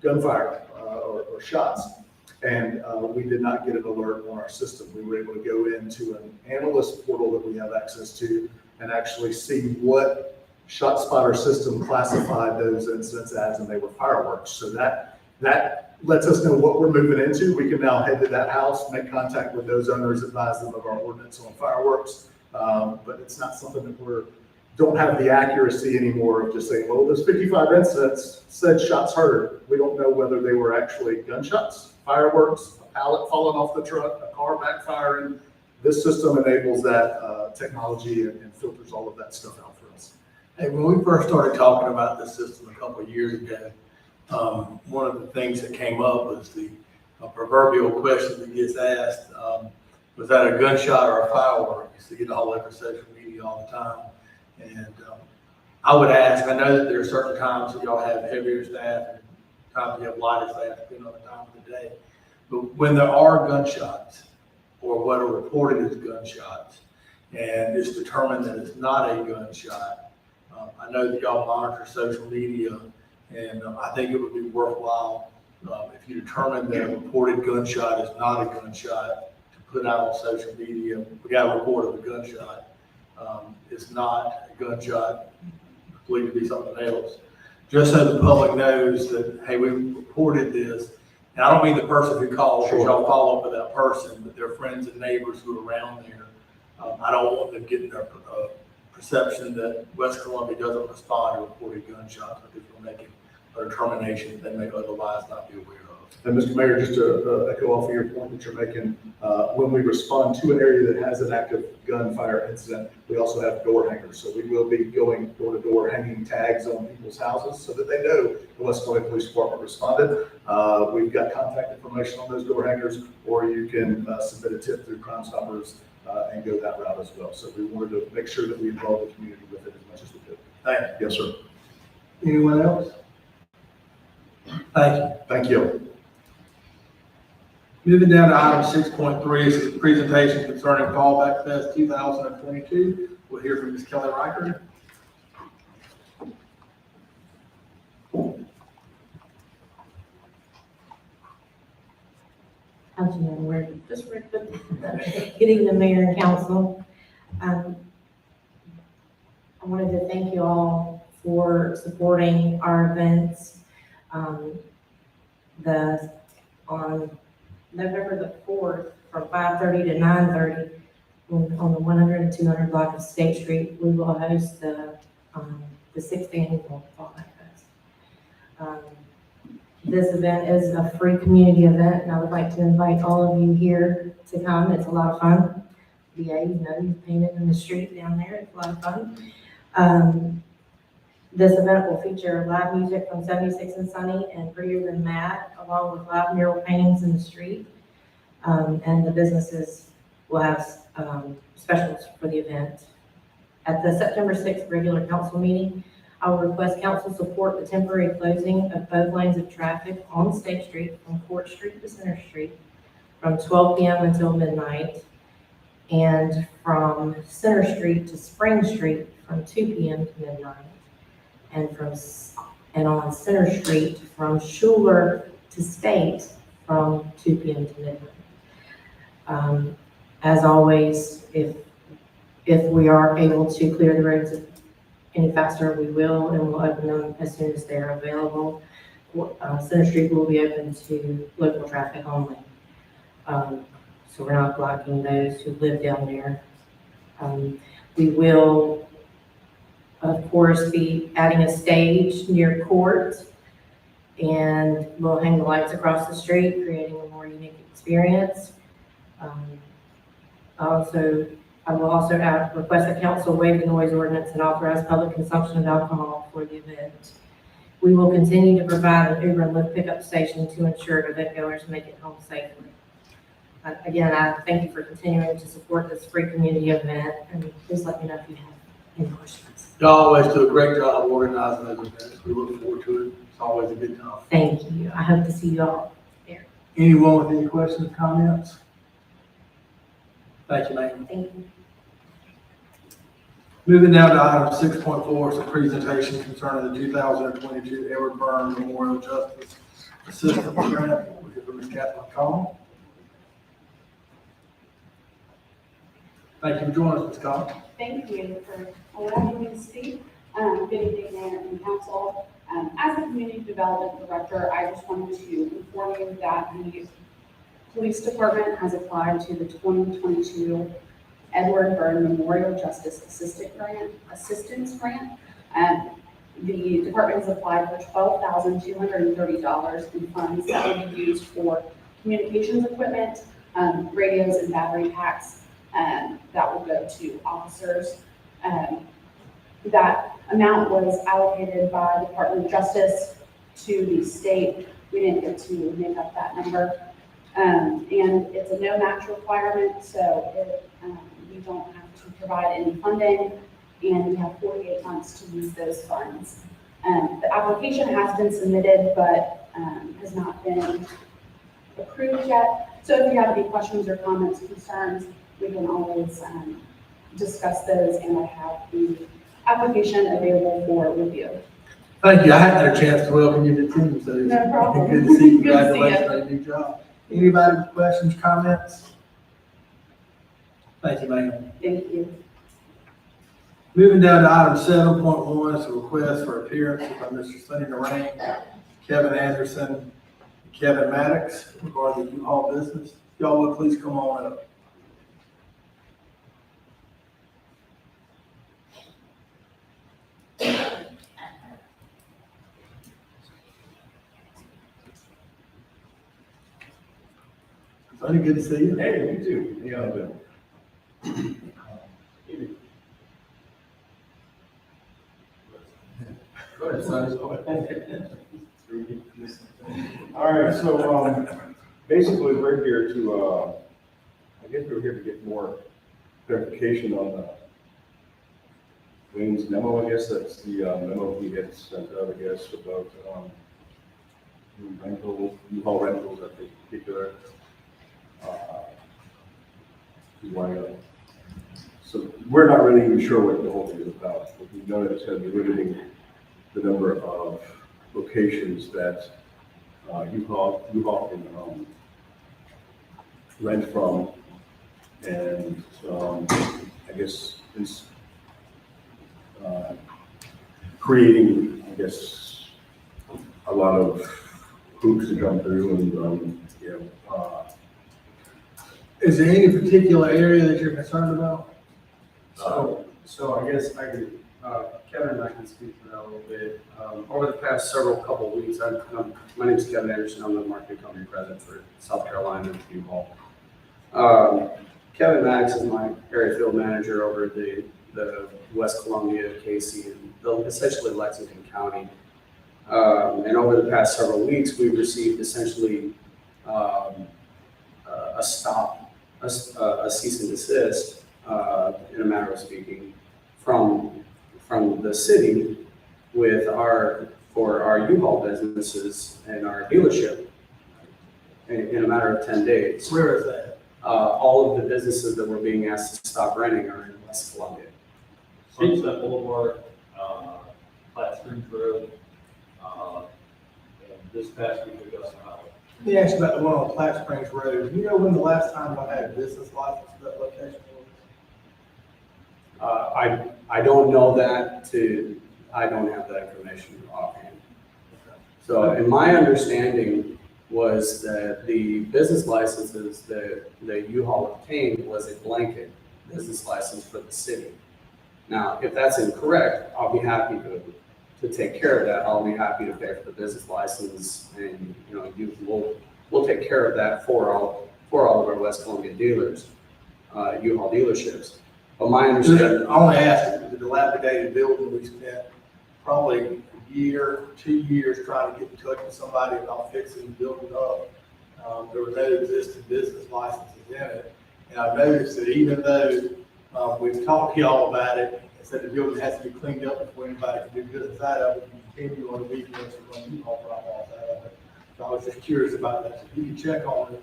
gunfire or shots. And we did not get an alert on our system. We were able to go into an analyst portal that we have access to and actually see what ShotSpotter system classified those incidents as, and they were fireworks. So that lets us know what we're moving into. We can now head to that house, make contact with those owners, advise them of our ordinance on fireworks. But it's not something that don't have the accuracy anymore of just saying, well, those 55 incidents said shots heard. We don't know whether they were actually gunshots, fireworks, a pallet falling off the truck, a car backfiring. This system enables that technology and filters all of that stuff out for us. Hey, when we first started talking about this system a couple of years ago, one of the things that came up was the proverbial question that gets asked, was that a gunshot or a firework? You see it all over social media all the time. And I would ask, I know that there are certain times that y'all have heavier staff and times you have lighter staff, depending on the time of the day. But when there are gunshots, or what are reported as gunshots, and it's determined that it's not a gunshot, I know that y'all monitor social media, and I think it would be worthwhile if you determine that a reported gunshot is not a gunshot, to put out on social media, we got a report of a gunshot. It's not a gunshot, believed to be something else. Just so the public knows that, hey, we reported this. And I don't mean the person who called, because y'all follow up with that person, but their friends and neighbors who are around there. I don't want them getting their perception that West Columbia doesn't respond to reported gunshots, because we're making a determination that they may otherwise not be aware of. And Mr. Mayor, just to echo off of your point that you're making, when we respond to an area that has an active gunfire incident, we also have door hangers. So we will be going door to door, hanging tags on people's houses so that they know the West Columbia Police Department responded. We've got contact information on those door hangers, or you can submit a tip through Crime Stoppers and go that route as well. So we wanted to make sure that we involve the community with it as much as we could. Thank you. Yes, sir. Anyone else? Thank you. Thank you. Moving down to item 6.3 is the presentation concerning Fallback Fest 2022. We'll hear from Ms. Kelly Reichert. Just real quick. Good evening, Mayor and Council. I wanted to thank you all for supporting our events. On November the 4th, from 5:30 to 9:30, on the 100 and 200 block of State Street, we will host the 6th annual Fallback Fest. This event is a free community event, and I would like to invite all of you here to come. It's a lot of fun. Yeah, you know, you've painted in the street down there. It's a lot of fun. This event will feature live music from 76 and Sunny and Prettier Than Mad, along with live mural paintings in the street. And the businesses will have specials for the event. At the September 6th regular council meeting, I will request council support the temporary closing of both lanes of traffic on State Street from Court Street to Center Street from 12 p.m. until midnight, and from Center Street to Spring Street from 2 p.m. to midnight, and on Center Street from Schuler to State from 2 p.m. to midnight. As always, if we are able to clear the roads any faster, we will, and we'll open them as soon as they're available. Center Street will be open to local traffic only. So we're not blocking those who live down there. We will, of course, be adding a stage near Court, and we'll hang the lights across the street, creating a more unique experience. I will also request that council waive the noise ordinance and authorize public consumption of alcohol for the event. We will continue to provide an Uber and Lyft pickup station to ensure event goers make it home safely. Again, I thank you for continuing to support this free community event, and please let me know if you have any questions. You always do a great job organizing those events. We look forward to it. It's always a good time. Thank you. I hope to see you all there. Anyone with any questions, comments? Thank you, ma'am. Thank you. Moving now to item 6.4, it's a presentation concerning the 2022 Edward Byrne Memorial Justice Assistance Grant, which is from Ms. Kathleen Collins. Thank you for joining us, Ms. Collins. Thank you for allowing me to speak. Good evening, Mayor and Council. As the Community Development Director, I just wanted to inform you that the Police Department has applied to the 2022 Edward Byrne Memorial Justice Assistance Grant. The department has applied for $12,230 in funds that will be used for communications equipment, radios and battery packs, that will go to officers. That amount was allocated by the Department of Justice to the state. We didn't get to make up that number. And it's a no match requirement, so we don't have to provide any funding, and we have 48 months to use those funds. The application has been submitted, but has not been approved yet. So if you have any questions or comments, concerns, we can always discuss those, and I have the application available for review. Thank you. I hadn't had a chance to welcome you to the team, so it's No problem. good to see you. Good to see you. Congratulations on your new job. Anybody with questions, comments? Thank you, ma'am. Thank you. Moving down to item 7.1, it's a request for appearances by Mr. Sonny Narang, Kevin Anderson, and Kevin Maddox regarding the U-Haul business. Y'all would please come on up. Sonny, good to see you. Hey, you too. How y'all doing? Go ahead, Sonny. All right, so, basically, we're here to, I guess we're here to get more clarification on, Wayne's memo, I guess, that's the, memo he had sent out, I guess, about, rentals, U-Haul rentals in particular. So we're not really even sure what the whole thing is about, but we know that it's going to be limiting the number of locations that U-Haul can rent from, and I guess it's creating, I guess, a lot of hoops to jump through, and Is there any particular area that you're concerned about? So I guess I could, Kevin and I can speak to that a little bit. Over the past couple of weeks, my name is Kevin Anderson. I'm the marketing company president for South Carolina and U-Haul. Kevin Maddox is my area field manager over the West Columbia, Casey, and essentially Lexington County. And over the past several weeks, we've received essentially a cease and desist, in a matter of speaking, from the city for our U-Haul businesses and our dealership in a matter of 10 days. Where is that? All of the businesses that were being asked to stop renting are in West Columbia. Sunset Boulevard, Platte Springs Road, and this past week, Augusta Highway. Let me ask you about the one on Platte Springs Road. Do you know when the last time I had a business license for that location was? I don't know that I don't have that information offhand. So, and my understanding was that the business licenses that U-Haul obtained was a blanket business license for the city. Now, if that's incorrect, I'll be happy to take care of that. I'll be happy to pay for the business license, and we'll take care of that for all of our West Columbia dealers, U-Haul dealerships. But my understanding, I want to ask, the dilapidated building, we spent probably a year, 2 years trying to get in touch with somebody about fixing the building up. There were no existing business licenses in it. And I noticed that even though we've talked to y'all about it, and said the building has to be cleaned up before anybody can do business out of it, we continue on the weekends to run U-Haul drop-offs out of it. So I was just curious about that. So if you can check on it,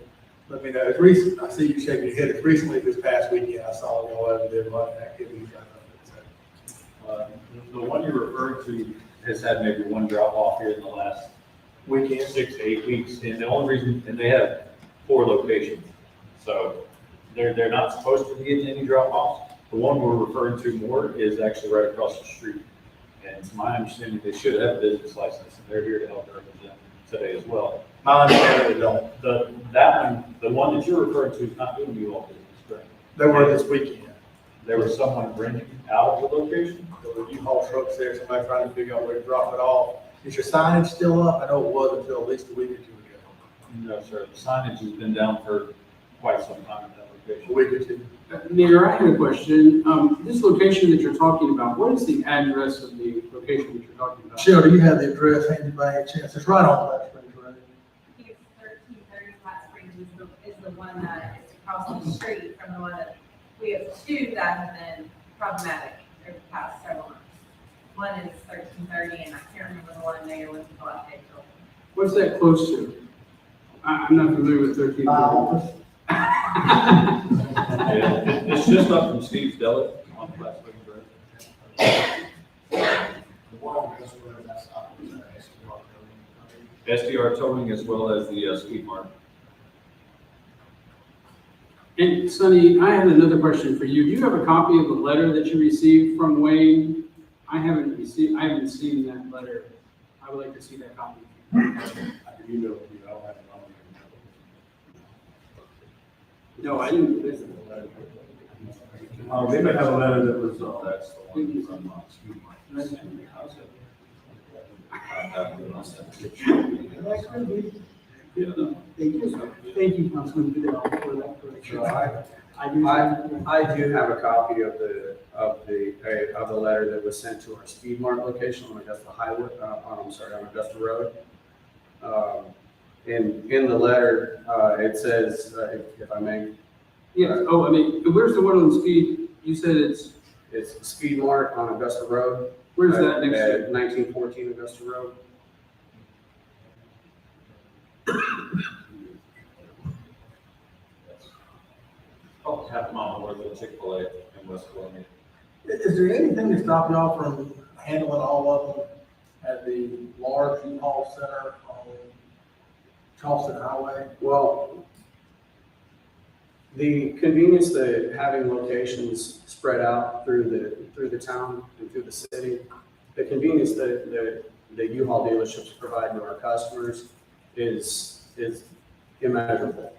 let me know. It's recent, I see you shaking your head. It's recently this past weekend, I saw y'all over there running activities. The one you're referring to has had maybe one drop off here in the last Weekend. 6 to 8 weeks, and the only reason, and they have 4 locations. So they're not supposed to be getting any drop offs. The one we're referring to more is actually right across the street. And it's my understanding they should have a business license, and they're here to help represent today as well. My understanding, they don't. The one that you're referring to is not doing you all business, correct? They were this weekend. There was someone renting out of the location? There were U-Haul trucks there, somebody trying to figure out where to drop it off. Is your signage still up? I know it was until at least a week or two ago. No, sir. The signage has been down for quite some time at that A location. week or two. Mayor, I had a question. This location that you're talking about, what is the address of the location that you're talking about? Michelle, do you have the address handy by any chance? It's right on Flat Springs Road. I think it's 1330 Flat Springs is the one that is across the street from the one that, we have 2 that have been problematic over the past several months. One is 1330, and I can't remember the one there with the black April. What's that close to? I'm not familiar with 13. Yeah, it's just up from Steve's Deli on Flat Springs Road. The one goes where that's up in the SDR towing as well as the Speed Mart. And Sonny, I have another question for you. Do you have a copy of the letter that you received from Wayne? I haven't seen that letter. I would like to see that copy. I can email it to you. I don't have it on me. No, I didn't. Listen. They may have a letter that was, That's the one from Speed Mart. Thank you, Councilman Goodell, for that correction. I do have a copy of the letter that was sent to our Speed Mart location on Augusta Highway, on Augusta Road. In the letter, it says, if I may. Yes, oh, I mean, where's the one on Speed? You said it's Speed Mart on Augusta Road. Where's that next to? At 1914 Augusta Road. About half a mile north of Chick-fil-A in West Columbia. Is there anything to stop y'all from handling all of them at the large U-Haul center on Charleston Highway? Well, the convenience that having locations spread out through the town and through the city, the convenience that the U-Haul dealerships provide to our customers is immeasurable.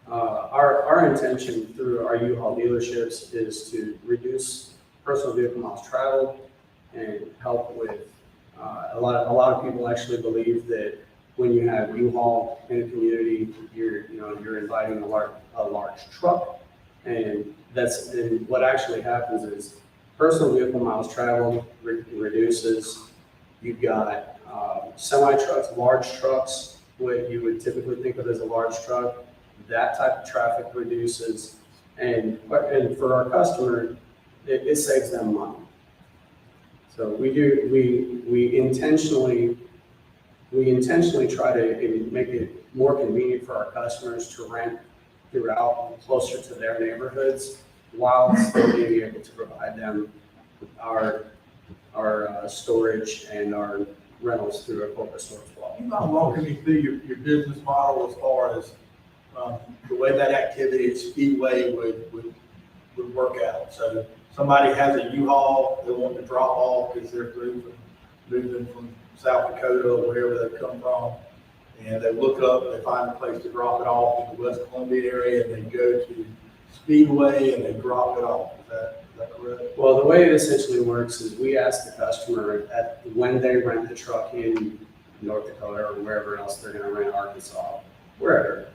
Our intention through our U-Haul dealerships is to reduce personal vehicle miles traveled and help with, a lot of people actually believe that when you have U-Haul in a community, you're inviting a large truck. And what actually happens is personal vehicle miles traveled reduces. You've got semi-trucks, large trucks, what you would typically think of as a large truck. That type of traffic reduces, and for our customer, it saves them money. So we intentionally try to make it more convenient for our customers to rent throughout, closer to their neighborhoods, while still being able to provide them our storage and our rentals through a corporate storage wall. You mind walking me through your business model as far as the way that activity at Speedway would work out? So somebody has a U-Haul, they want to drop off because they're moving from South Dakota or wherever they come from, and they look up, they find a place to drop it off in the West Columbia area, and they go to Speedway and they drop it off. Is that correct? Well, the way it essentially works is we ask the customer when they rent the truck in North Dakota or wherever else they're going to rent, Arkansas, wherever.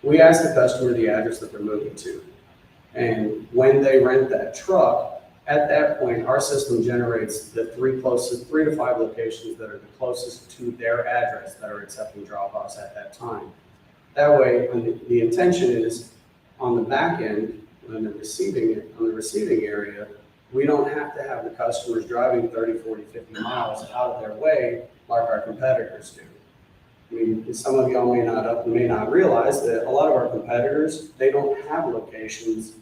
We ask the customer the address that they're moving to. And when they rent that truck, at that point, our system generates the 3 to 5 locations that are the closest to their address that are accepting drop-offs at that time. That way, when the intention is on the back end, on the receiving area, we don't have to have the customers driving 30, 40, 50 miles out of their way like our competitors do. I mean, some of y'all may not realize that a lot of our competitors, they don't have locations.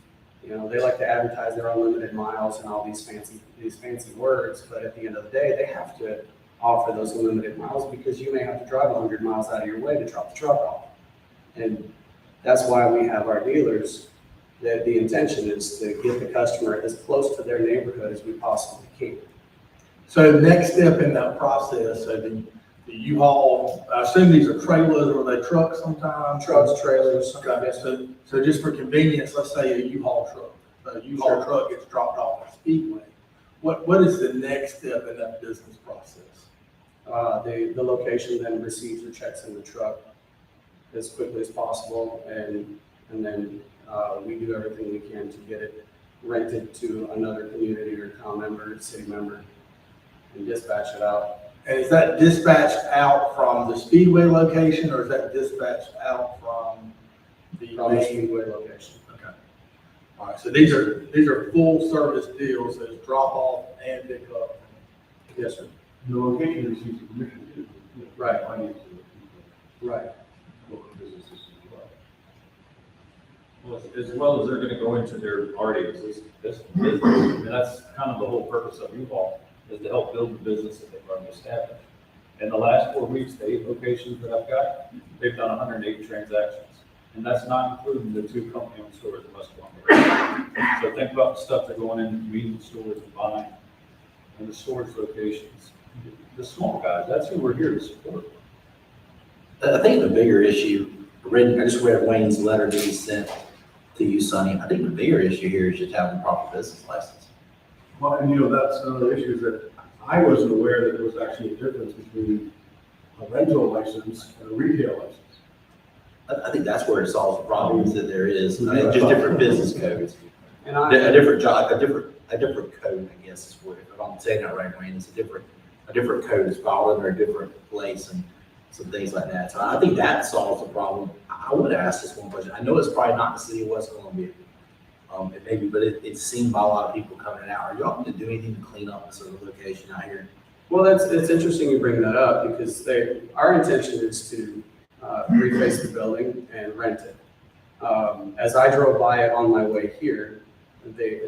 You know, they like to advertise their unlimited miles and all these fancy words, but at the end of the day, they have to offer those unlimited miles because you may have to drive 100 miles out of your way to drop the truck off. And that's why we have our dealers, that the intention is to get the customer as close to their neighborhood as we possibly can. So the next step in that process, so the U-Haul, I assume these are trailers or they trucks sometimes? Trucks, trailers. Okay, so just for convenience, let's say a U-Haul truck. A U-Haul truck gets dropped off at Speedway. What is the next step in that business process? The location then receives the checks in the truck as quickly as possible, and then we do everything we can to get it rented to another community or town member, city member, and dispatch it out. And is that dispatched out from the Speedway location, or is that dispatched out from the main Speedway location? Okay. All right, so these are full service deals, there's drop off and pick up. Yes, sir. The location receives permission to. Right. Finance Right. local businesses as well. Well, as well as they're gonna go into their already existing business, and that's kind of the whole purpose of U-Haul, is to help build the business that they've already established. In the last 4 weeks, the 8 locations that I've got, they've done 108 transactions. And that's not including the 2 company-owned stores in West Columbia. So think about the stuff they're going into convenience stores and buying, and the storage locations. The small guys, that's who we're here to support. I think the bigger issue, I just read Wayne's letter that he sent to you, Sonny. I think the bigger issue here is just having a proper business license. Well, and that's another issue, is that I wasn't aware that there was actually a difference between a rental license and a retail license. I think that's where it solves the problem, is that there is, just different business codes. And A different job, a different code, I guess, is what, if I'm saying that right, Wayne, it's a different code is filed under a different place and some things like that. So I think that solves the problem. I would ask this one question. I know it's probably not the city of West Columbia, it may be, but it's seen by a lot of people coming out. Are y'all going to do anything to clean up this other location out here? Well, it's interesting you bring that up, because our intention is to reface the building and rent it. As I drove by it on my way here,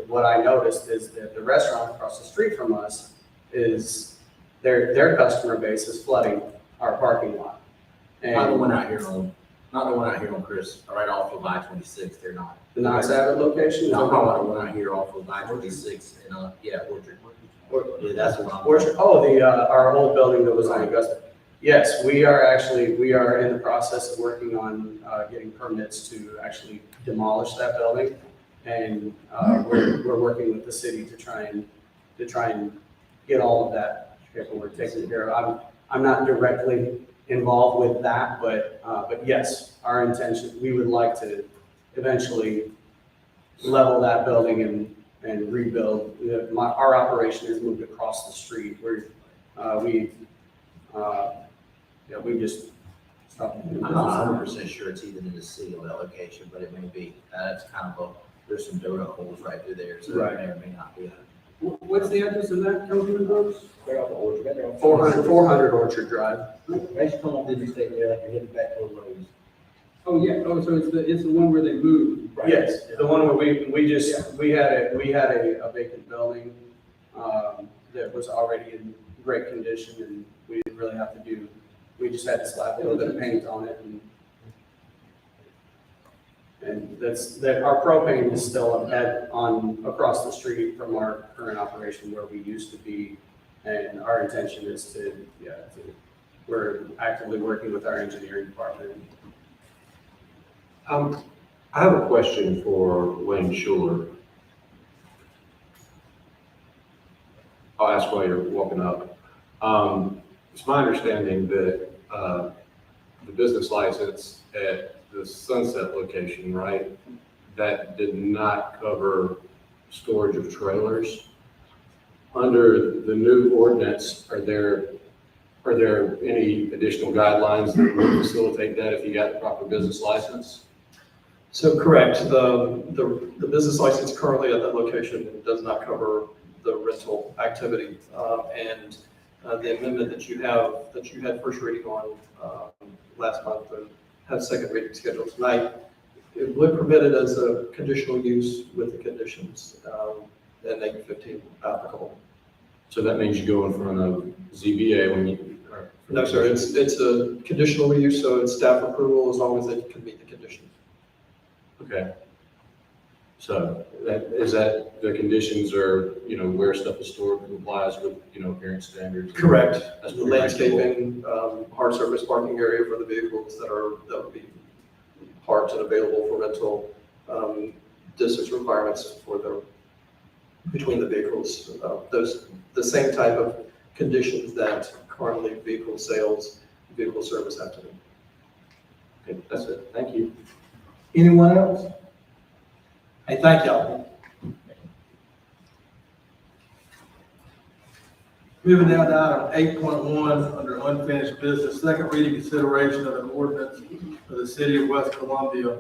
what I noticed is that the restaurant across the street from us is, their customer base is flooding our parking lot. Not the one out here on Chris, right off of I-26, they're not. The Knox Abbott location? No, I'm talking about the one out here off of I-26 and, Orchard. Yeah, that's what I'm. Orchard, our old building that was on Augusta. Yes, we are in the process of working on, getting permits to actually demolish that building. And, we're working with the city to try and get all of that paperwork taken care of. I'm not directly involved with that, but yes, our intention, we would like to eventually level that building and rebuild. Our operation has moved across the street where, we just stopped. I'm not 100% sure it's even in the city of that location, but it may be. That's kind of there's some donut holes right through there, so it may or may not be. What's the address of that, Councilman Brooks? Right off of Orchard. 400 Orchard Drive. They should come off Interstate there, like you're heading back to the roads. Oh, yeah, so it's the one where they moved. Right. Yes, the one where we had a vacant building, that was already in great condition, and we didn't really have to we just had to slap a little bit of paint on it, and our propane is still across the street from our current operation where we used to be, and our intention is we're actively working with our engineering department. I have a question for Wayne Schuler. I'll ask while you're walking up. It's my understanding that the business license at the Sunset location, right, that did not cover storage of trailers. Under the new ordinance, are there any additional guidelines that would facilitate that if you got the proper business license? So correct, the business license currently at that location does not cover the rental activity. And the amendment that you had first reading on last month and had second reading scheduled tonight. It would permit it as a conditional use with the conditions, and make 15 applicable. So that means you go in front of ZBA when you. No, sir, it's a conditional use, so it's staff approval as long as they can meet the conditions. Okay. So that the conditions are, where stuff is stored complies with, appearance standards? Correct. That's The pretty reasonable. landscaping, hard surface parking area for the vehicles that would be parked and available for rental, distance requirements between the vehicles, the same type of conditions that currently vehicle sales, vehicle service have to do. Okay, that's it. Thank you. Anyone else? Hey, thank y'all. Moving down to item 8.1 under unfinished business, second reading consideration of an ordinance for the city of West Columbia,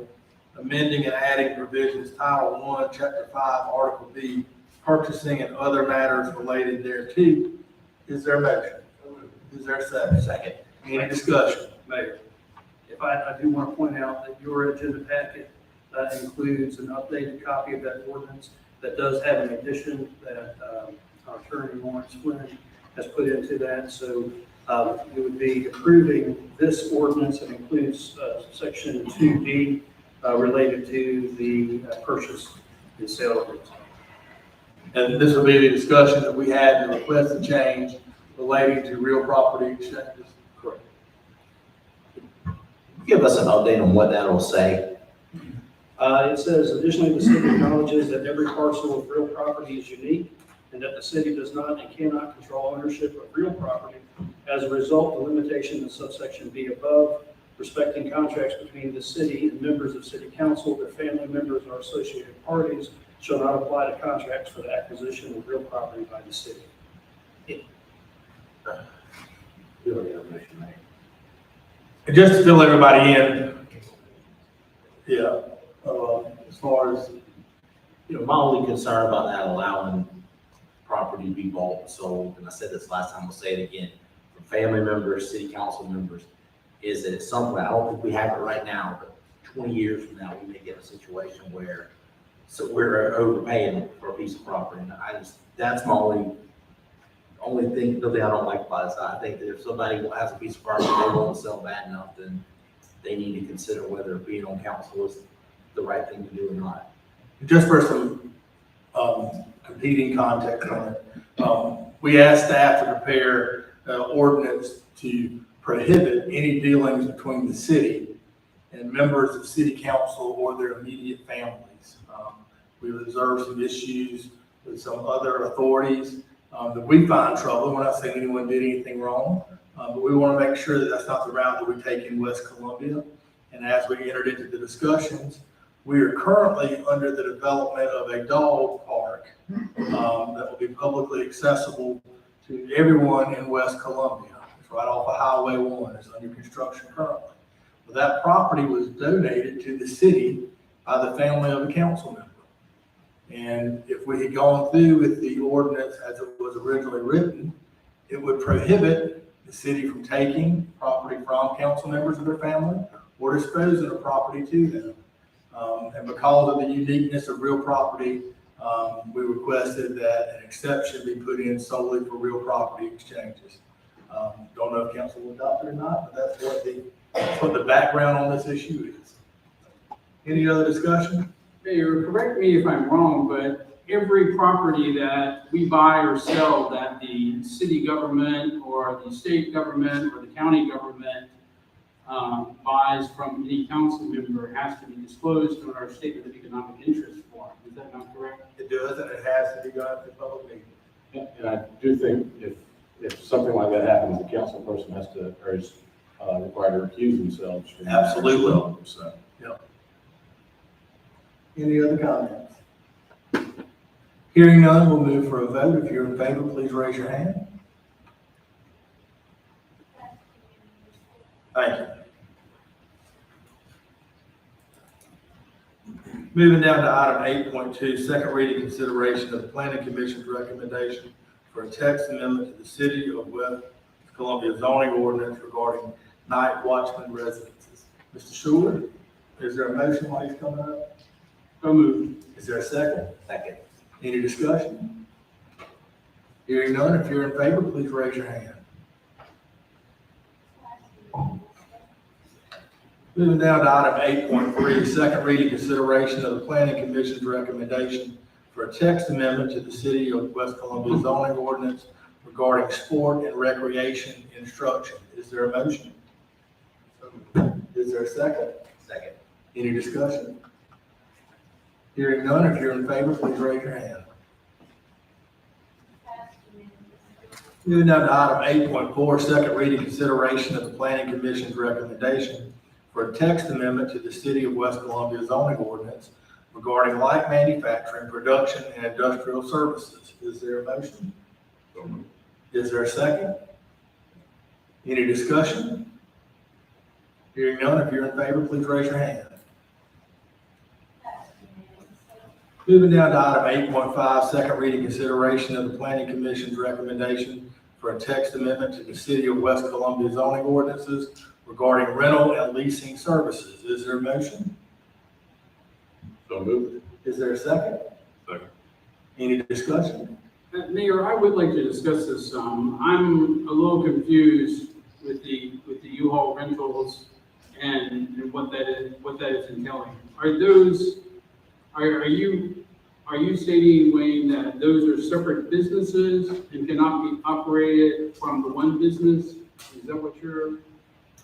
amending and adding provisions Title 1, Chapter 5, Article B, purchasing and other matters related thereto. Is there a motion? Is there a second? Second. Any discussion? Mayor, if I do want to point out that your agenda packet includes an updated copy of that ordinance that does have an addition that our attorney Lawrence Flynn has put into that. So you would be approving this ordinance that includes section 2D related to the purchase and sale of it. And this will be the discussion that we had, the request to change relating to real property exchanges. Correct. Give us an update on what that'll say. It says additionally, the city acknowledges that every parcel of real property is unique and that the city does not and cannot control ownership of real property. As a result, the limitation in subsection B above, respecting contracts between the city and members of city council, their family members, or associated parties, shall not apply to contracts for the acquisition of real property by the city. And just to fill everybody in, yeah, as far as, My only concern about that allowing property to be bought and sold, and I said this last time, I'll say it again, for family members, city council members, is that at some point, I don't think we have it right now, but 20 years from now, we may get a situation where we're overpaying for a piece of property. And that's my only thing I don't like about this. I think that if somebody has a piece of property they want to sell bad enough, then they need to consider whether being on council is the right thing to do or not. just for some competing context on it, we asked staff to prepare an ordinance to prohibit any dealings between the city and members of city council or their immediate families. We've observed some issues with some other authorities that we find trouble. We're not saying anyone did anything wrong, but we want to make sure that that's not the route that we take in West Columbia. And as we entered into the discussions, we are currently under the development of a dog park that will be publicly accessible to everyone in West Columbia. It's right off of Highway 1. It's under construction currently. Well, that property was donated to the city by the family of a council member. And if we had gone through with the ordinance as it was originally written, it would prohibit the city from taking property from council members of their family or disposing of property to them. And because of the uniqueness of real property, we requested that an exception be put in solely for real property exchanges. Don't know if council will adopt it or not, but that's what the background on this issue is. Any other discussion? Mayor, correct me if I'm wrong, but every property that we buy or sell that the city government or the state government or the county government buys from any council member has to be disclosed in our statement of economic interest form. Is that not correct? It does, and it has to be done at the public meeting. And I do think if something like that happens, the council person has to, or is required to recuse themselves from that. Absolutely. So. Yep. Any other comments? Hearing none, we'll move for a vote. If you're in favor, please raise your hand. Thank you. Moving down to item 8.2, second reading consideration of the Planning Commission's recommendation for a text amendment to the City of West Columbia zoning ordinance regarding night Watchman residences. Mr. Schuler, is there a motion while he's coming up? So moved. Is there a second? Second. Any discussion? Hearing none, if you're in favor, please raise your hand. Moving down to item 8.3, second reading consideration of the Planning Commission's recommendation for a text amendment to the City of West Columbia zoning ordinance regarding sport and recreation instruction. Is there a motion? Is there a second? Second. Any discussion? Hearing none, if you're in favor, please raise your hand. Moving down to item 8.4, second reading consideration of the Planning Commission's recommendation for a text amendment to the City of West Columbia zoning ordinance regarding light manufacturing, production, and industrial services. Is there a motion? Is there a second? Any discussion? Hearing none, if you're in favor, please raise your hand. Moving down to item 8.5, second reading consideration of the Planning Commission's recommendation for a text amendment to the City of West Columbia zoning ordinances regarding rental and leasing services. Is there a motion? So moved. Is there a second? Second. Any discussion? Mayor, I would like to discuss this some. I'm a little confused with the U-Haul rentals and what that is entailing. Are you stating, Wayne, that those are separate businesses and cannot be operated from the one business? Is that what your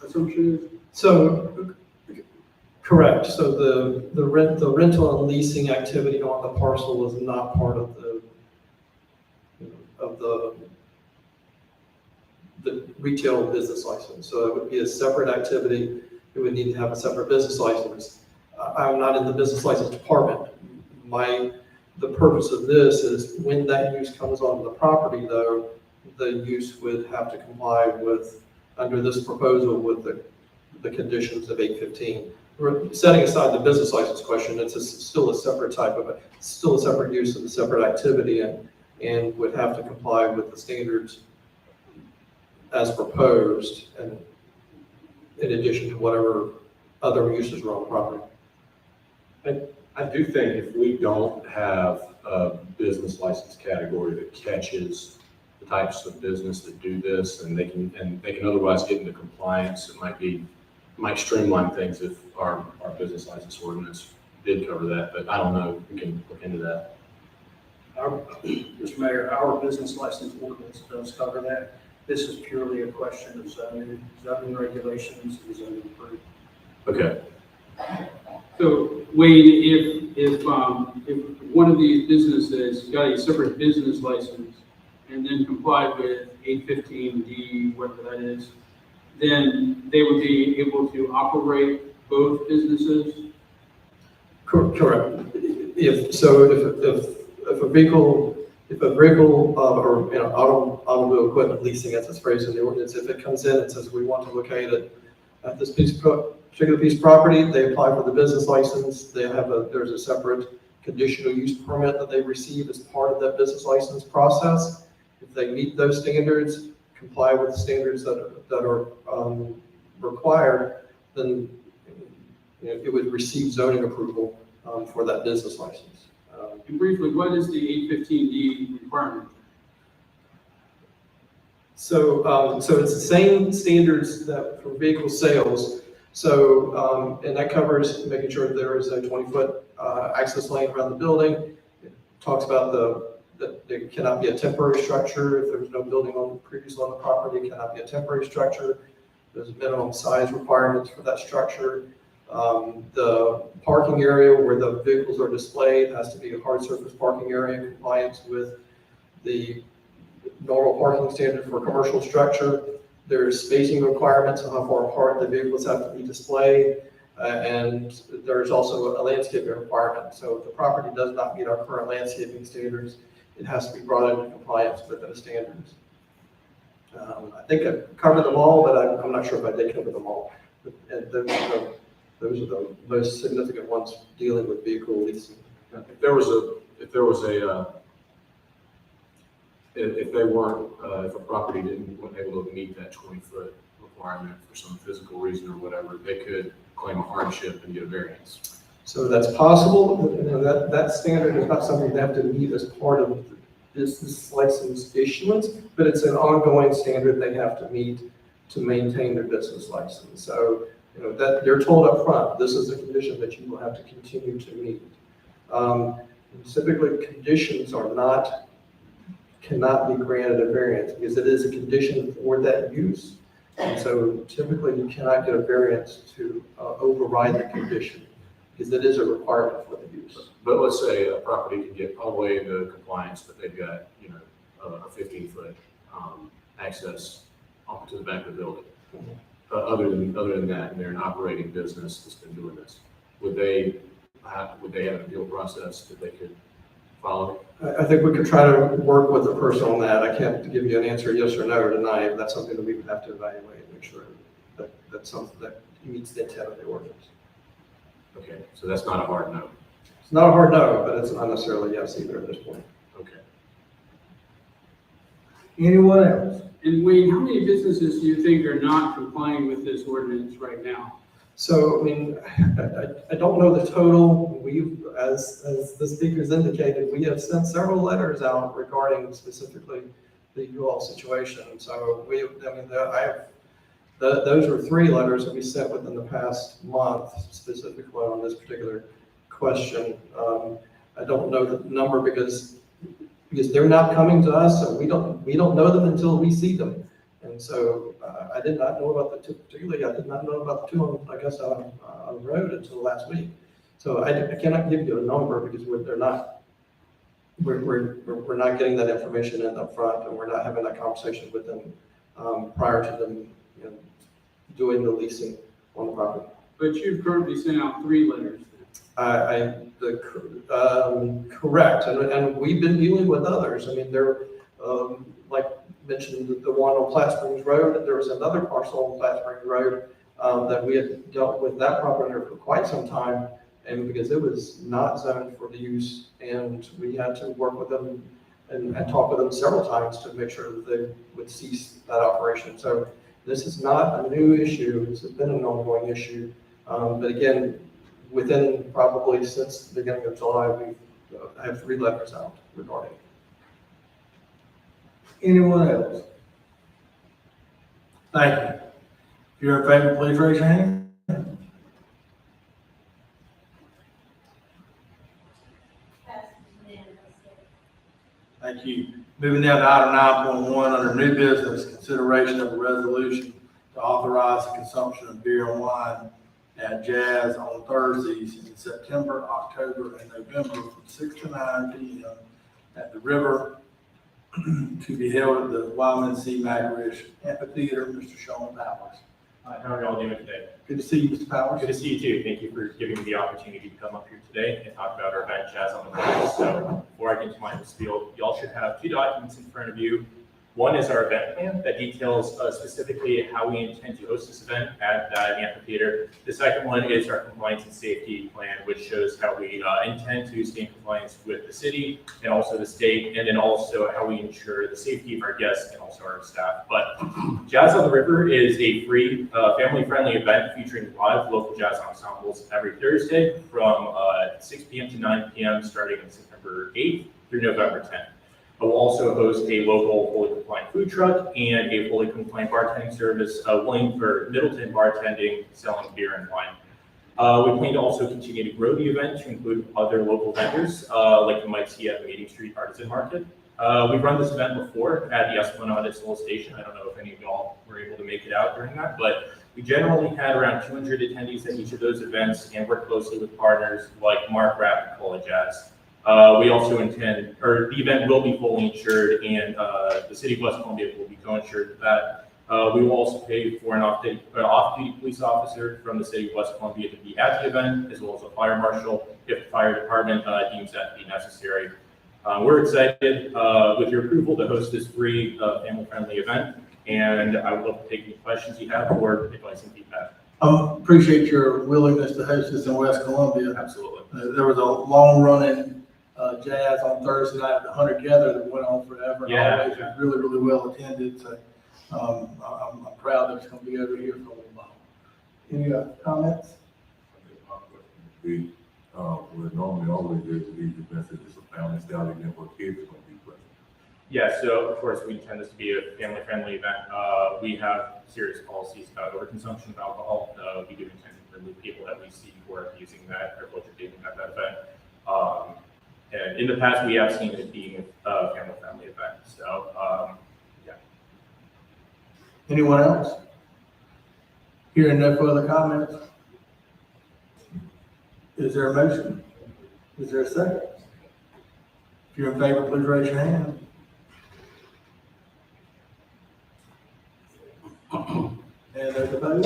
assumption is? So, correct. So the rental and leasing activity on the parcel is not part of the retail business license. So it would be a separate activity. It would need to have a separate business license. I'm not in the business license department. The purpose of this is when that use comes onto the property, though, the use would have to comply with, under this proposal, with the conditions of 815. We're setting aside the business license question. It's still a separate use of a separate activity and would have to comply with the standards as proposed, and in addition to whatever other uses are on the property. I do think if we don't have a business license category that catches the types of business that do this, and they can otherwise get into compliance, it might streamline things if our business license ordinance did cover that, but I don't know, we can look into that. Mr. Mayor, our business license ordinance does cover that. This is purely a question of zoning regulations and zoning approval. Okay. So Wayne, if one of these businesses got a separate business license and then complied with 815D, whatever that is, then they would be able to operate both businesses? Correct. If a vehicle or automobile equipment leasing, as it's phrased in the ordinance, if it comes in and says we want to locate it at this particular piece of property, they apply for the business license. There's a separate conditional use permit that they receive as part of that business license process. If they meet those standards, comply with the standards that are required, then it would receive zoning approval for that business license. And briefly, what is the 815D requirement? So it's the same standards that for vehicle sales. So, and that covers making sure there is a 20-foot access lane around the building. It talks about that there cannot be a temporary structure. If there's no building previously on the property, it cannot be a temporary structure. There's minimum size requirements for that structure. The parking area where the vehicles are displayed has to be a hard surface parking area in compliance with the normal parking standard for commercial structure. There's spacing requirements on how far apart the vehicles have to be displayed, and there's also a landscaping requirement. So if the property does not meet our current landscaping standards, it has to be brought into compliance with those standards. I think I covered them all, but I'm not sure if I did cover them all. And those are the most significant ones dealing with vehicle leasing. If a property wasn't able to meet that 20-foot requirement for some physical reason or whatever, they could claim a hardship and get a variance. So that's possible, that standard is not something they have to meet as part of the business license issuance, but it's an ongoing standard they have to meet to maintain their business license. So, that they're told up front, this is a condition that you will have to continue to meet. Typically, conditions cannot be granted a variance because it is a condition for that use. And so typically you cannot get a variance to override the condition because it is a requirement for the use. But let's say a property can get all the way into compliance, but they've got, a 15-foot access up to the back of the building. Other than that, and they're an operating business that's been doing this, would they have an appeal process that they could follow? I think we could try to work with the person on that. I can't give you an answer yes or no or deny. That's something that we would have to evaluate and make sure that that's something that meets the intent of the ordinance. Okay, so that's not a hard no. It's not a hard no, but it's not necessarily yes either at this point. Okay. Anyone else? And Wayne, how many businesses do you think are not complying with this ordinance right now? So, I don't know the total. We've, as the speakers indicated, we have sent several letters out regarding specifically the U-Haul situation. So those were 3 letters that we sent within the past month, specifically on this particular question. I don't know the number because they're not coming to us, so we don't know them until we see them. And so I did not know about the 2, particularly I did not know about the 2 on the road until last week. So I cannot give you a number because we're not getting that information in up front, and we're not having that conversation with them prior to them doing the leasing on the property. But you've currently sent out 3 letters. Correct, and we've been dealing with others. They're like mentioned the one on Platte Springs Road, and there was another parcel on Platte Springs Road that we had dealt with that property owner for quite some time, and because it was not zoned for the use, and we had to work with them and talk with them several times to make sure that they would cease that operation. So this is not a new issue. This has been an ongoing issue. But again, within probably since the beginning of July, I have 3 letters out regarding it. Anyone else? Thank you. If you're in favor, please raise your hand. Thank you. Moving down to item 9.1 under new business, consideration of a resolution to authorize the consumption of beer and wine at Jazz on Thursdays in September, October, and November from 6 to 9 p.m. at the river to be held at the YMCA Magarish Amphitheater. Mr. Sean Powers. Hi, how are y'all doing today? Good to see you, Mr. Powers. Good to see you too. Thank you for giving me the opportunity to come up here today and talk about our event, Jazz on the Bridge. So before I get into my spiel, y'all should have 2 documents in front of you. One is our event plan that details specifically how we intend to host this event at that amphitheater. The second one is our compliance and safety plan, which shows how we intend to stay in compliance with the city and also the state, and then also how we ensure the safety of our guests and also our staff. But Jazz on the River is a free, family-friendly event featuring live local jazz ensembles every Thursday from 6 p.m. to 9 p.m. starting on September 8th through November 10th. We'll also host a local fully compliant food truck and a fully compliant bartending service, willing for Middleton bartending, selling beer and wine. We plan to also continue to grow the event to include other local vendors, like you might see at the Meeting Street Artisan Market. We've run this event before at the Esplanade at Soul Station. I don't know if any of y'all were able to make it out during that, but we generally had around 200 attendees at each of those events and worked closely with partners like Mark Rapp and Cola Jazz. We also the event will be fully insured, and the city of West Columbia will be co-insured with that. We will also pay for an off-duty police officer from the city of West Columbia to be at the event, as well as a fire marshal if the fire department deems that to be necessary. We're excited with your approval to host this free, family-friendly event, and I would love to take any questions you have or advice and feedback. Appreciate your willingness to host this in West Columbia. Absolutely. There was a long-running jazz on Thursday night at the Hunter Gather that went on forever. Yeah. Always was really, really well attended. So I'm proud that it's gonna be over here for a little while. Any comments? We, what normally always is, these events are just a family style event where kids are gonna be present. Yeah, so of course, we intend this to be a family-friendly event. We have serious policies about overconsumption of alcohol. We do intend to remove people that we see who are abusing that or taking at that event. And in the past, we have seen it being a family-friendly event, so, yeah. Anyone else? Hearing no further comments? Is there a motion? Is there a second? If you're in favor, please raise your hand. And there's a vote.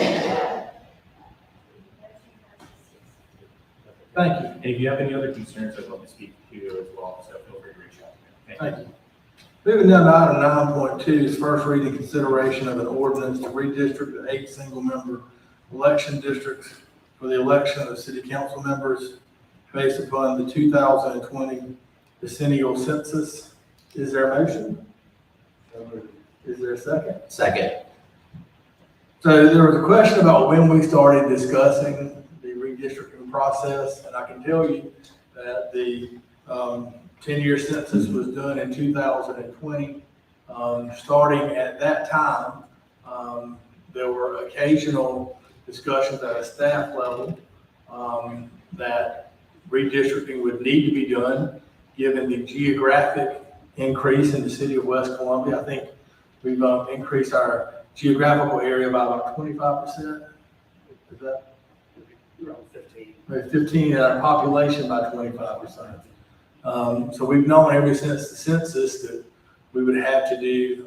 Thank you. And if you have any other concerns, I'd love to speak to you as well, so feel free to reach out to me. Thank you. Moving down to item 9.2 is first reading consideration of an ordinance to redistrict the 8 single-member election districts for the election of city council members based upon the 2020 decennial census. Is there a motion? Is there a second? Second. So there was a question about when we started discussing the redistricting process, and I can tell you that the 10-year census was done in 2020. Starting at that time, there were occasional discussions at a staff level that redistricting would need to be done given the geographic increase in the city of West Columbia. I think we've increased our geographical area by about 25%. Is that? Around 15. 15, and our population by 25%. So we've known ever since the census that we would have to do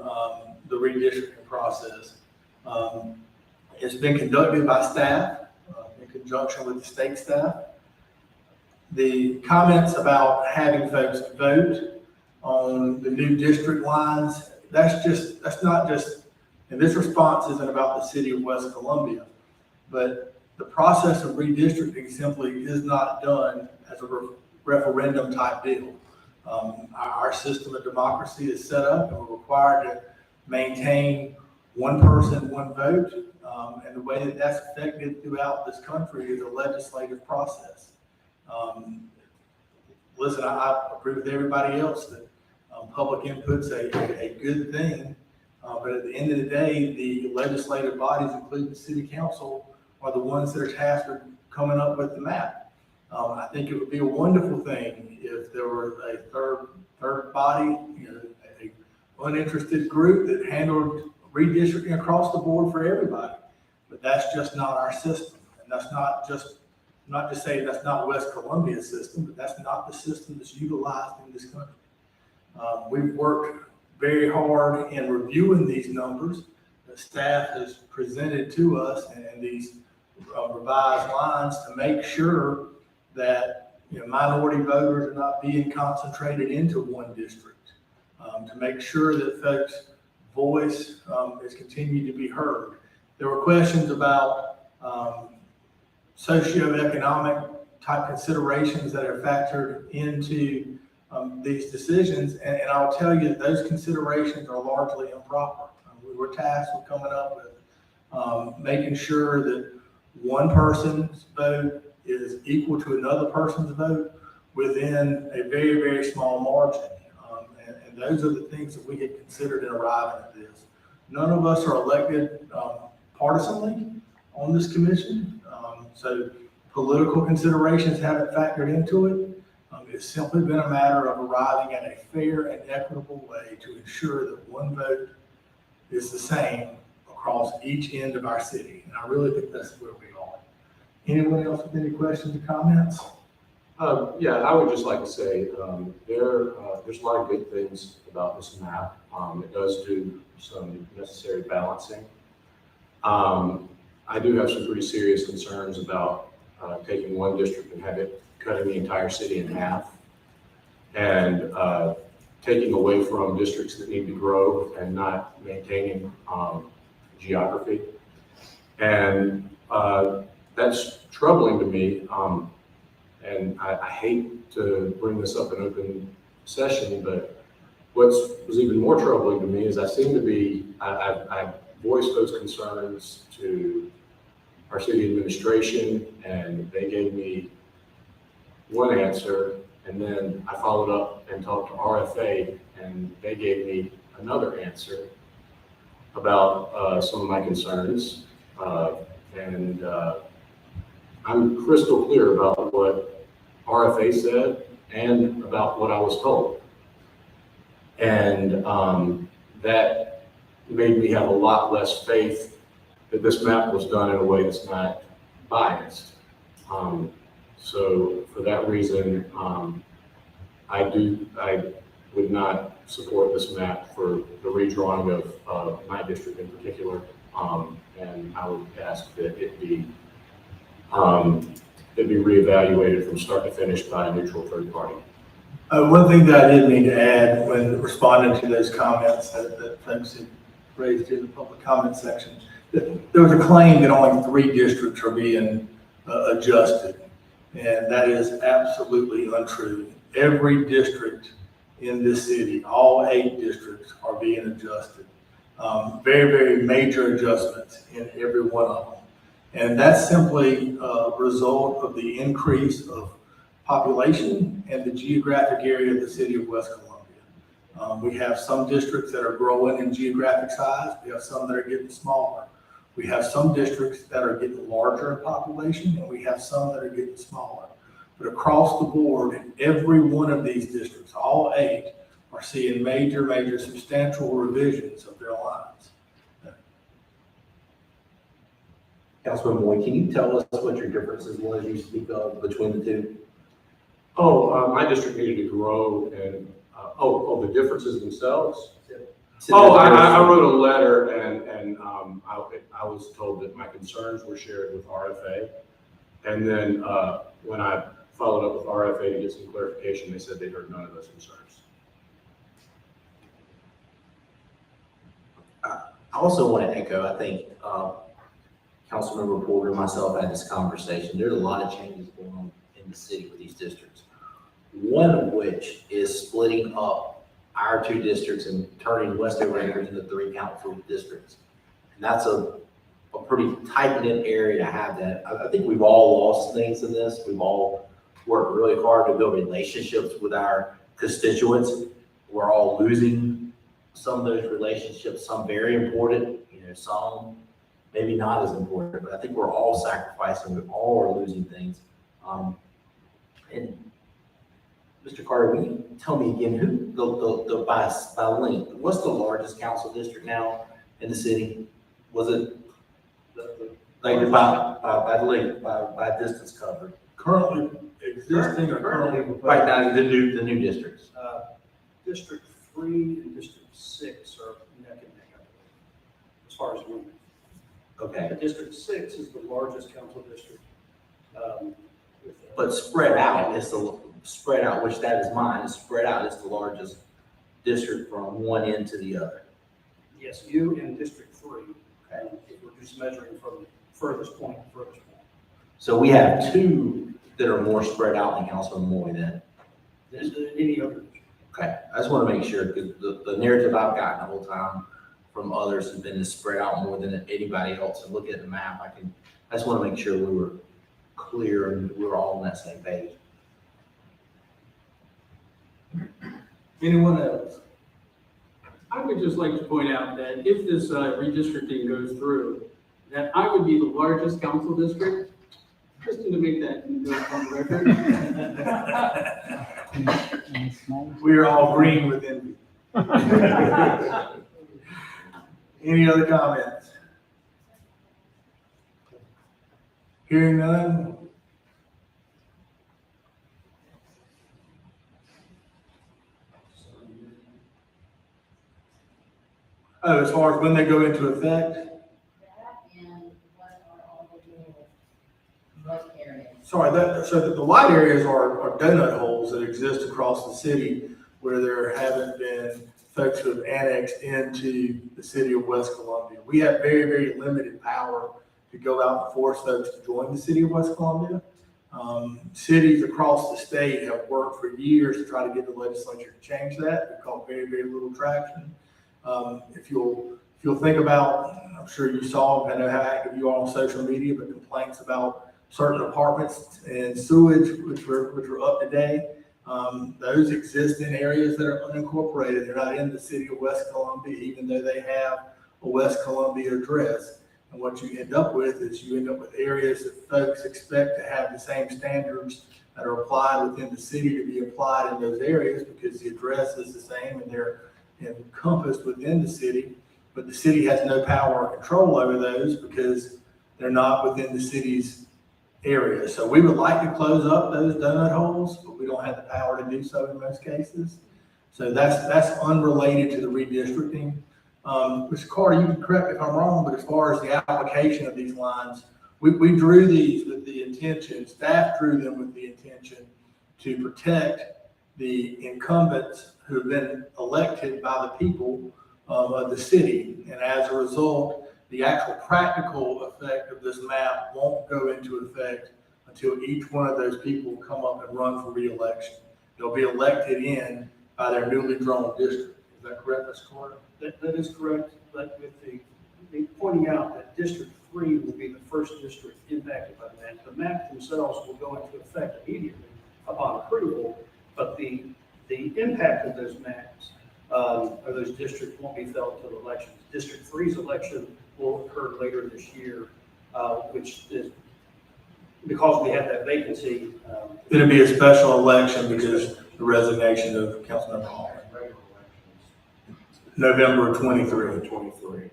the redistricting process. It's been conducted by staff in conjunction with the state staff. The comments about having folks vote on the new district lines, that's not just, and this response isn't about the city of West Columbia, but the process of redistricting simply is not done as a referendum type deal. Our system of democracy is set up and we're required to maintain one person, one vote. And the way that that's affected throughout this country is a legislative process. Listen, I agree with everybody else that public input's a good thing. But at the end of the day, the legislative bodies, including the city council, are the ones that are tasked with coming up with the map. I think it would be a wonderful thing if there were a third body, a uninterested group that handled redistricting across the board for everybody. But that's just not our system. And that's not just saying that's not West Columbia's system, but that's not the system that's utilized in this country. We've worked very hard in reviewing these numbers that staff has presented to us and these revised lines to make sure that minority voters are not being concentrated into one district, to make sure that folks' voice is continued to be heard. There were questions about socioeconomic type considerations that are factored into these decisions, and I'll tell you that those considerations are largely improper. We were tasked with coming up with making sure that one person's vote is equal to another person's vote within a very, very small margin. And those are the things that we had considered in arriving at this. None of us are elected partisanly on this commission. So political considerations haven't factored into it. It's simply been a matter of arriving at a fair and equitable way to ensure that one vote is the same across each end of our city. And I really think that's where we are. Anyone else with any questions or comments? Yeah, I would just like to say there's a lot of good things about this map. It does do some necessary balancing. I do have some pretty serious concerns about taking one district and cutting the entire city in half and taking away from districts that need to grow and not maintaining geography. And that's troubling to me. And I hate to bring this up in open session, but What was even more troubling to me is I voiced those concerns to our city administration, and they gave me one answer, and then I followed up and talked to RFA, and they gave me another answer about some of my concerns. I'm crystal clear about what RFA said and about what I was told. And that made me have a lot less faith that this map was done in a way that's not biased. So for that reason, I would not support this map for the redrawing of my district in particular. And I would ask that it be reevaluated from start to finish by a neutral third party. One thing that I did mean to add when responding to those comments that folks had raised in the public comment section, that there was a claim that only 3 districts are being adjusted, and that is absolutely untrue. Every district in this city, all 8 districts are being adjusted. Very, very major adjustments in every one of them. And that's simply a result of the increase of population and the geographic area of the city of West Columbia. We have some districts that are growing in geographic size. We have some that are getting smaller. We have some districts that are getting larger in population, and we have some that are getting smaller. But across the board, in every one of these districts, all 8 are seeing major substantial revisions of their lines. Councilman Moy, can you tell us what your differences was you speak of between the two? My district needed to grow, and the differences themselves. I wrote a letter, and I was told that my concerns were shared with RFA, and then when I followed up with RFA to get some clarification, they said they heard none of those concerns. I also want to echo, I think, Councilmember Porter and myself had this conversation. There's a lot of changes going on in the city with these districts. One of which is splitting up our 2 districts and turning Westover Acres into 3 council districts. And that's a pretty tight-knit area to have that. I think we've all lost things in this. We've all worked really hard to build relationships with our constituents. We're all losing some of those relationships, some very important, some maybe not as important, but I think we're all sacrificing, we all are losing things. And Mr. Carter, will you tell me again, who, by length, what's the largest council district now in the city? Was it like by length, by distance covered? Currently existing or currently proposed? Right now, the new districts. District 3 and District 6 are neck and neck, I believe, as far as women. Okay. District 6 is the largest council district. But spread out, which that is mine, spread out is the largest district from one end to the other. Yes, you in District 3. Okay. If we're just measuring from furthest point to furthest point. So we have 2 that are more spread out than Councilman Moy then. Than any other. Okay, I just want to make sure, because the narrative I've gotten the whole time from others has been to spread out more than anybody else. And look at the map, I just want to make sure we were clear and we were all on that same page. Anyone else? I would just like to point out that if this redistricting goes through, that I would be the largest council district, just to make that on record. We are all green with envy. Any other comments? Hearing none? As far as when they go into effect? Sorry, so the white areas are donut holes that exist across the city where there haven't been folks who have annexed into the city of West Columbia. We have very, very limited power to go out and force folks to join the city of West Columbia. Cities across the state have worked for years to try to get the legislature to change that. We've got very, very little traction. If you'll think about, I'm sure you saw, I know how active you are on social media, but complaints about certain apartments and sewage, which were up to date. Those exist in areas that are unincorporated. They're not in the city of West Columbia, even though they have a West Columbia address. And what you end up with is you end up with areas that folks expect to have the same standards that are applied within the city to be applied in those areas because the address is the same and they're encompassed within the city. But the city has no power or control over those because they're not within the city's area. So we would like to close up those donut holes, but we don't have the power to do so in most cases. So that's unrelated to the redistricting. Mr. Carter, you can correct me if I'm wrong, but as far as the application of these lines, we drew these with the intention, staff drew them with the intention to protect the incumbents who have been elected by the people of the city. And as a result, the actual practical effect of this map won't go into effect until each one of those people come up and run for re-election. They'll be elected in by their newly drawn district. Is that correct, Mr. Carter? That is correct, but with the pointing out that District 3 will be the first district impacted by the map. The map themselves will go into effect immediately upon approval, but the impact of those maps or those districts won't be felt until elections. District 3's election will occur later this year, which is because we have that vacancy. It'll be a special election because the resignation of Councilmember Hall. November 23.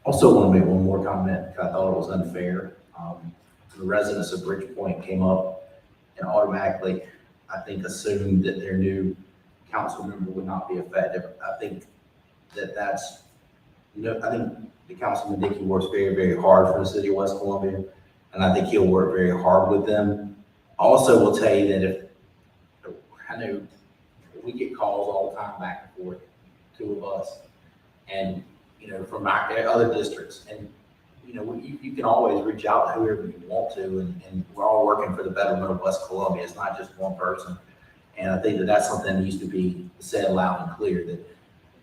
Also want to make one more comment. I thought it was unfair. The residents of Bridgepoint came up and automatically, I think, assumed that their new council member would not be effective. I think that's, I think the Councilman Dickey works very, very hard for the city of West Columbia, and I think he'll work very hard with them. I also will tell you that if, I know we get calls all the time back and forth, two of us, and, from other districts, and, you can always reach out to whoever you want to, and we're all working for the betterment of West Columbia. It's not just one person. And I think that that's something that needs to be said loud and clear, that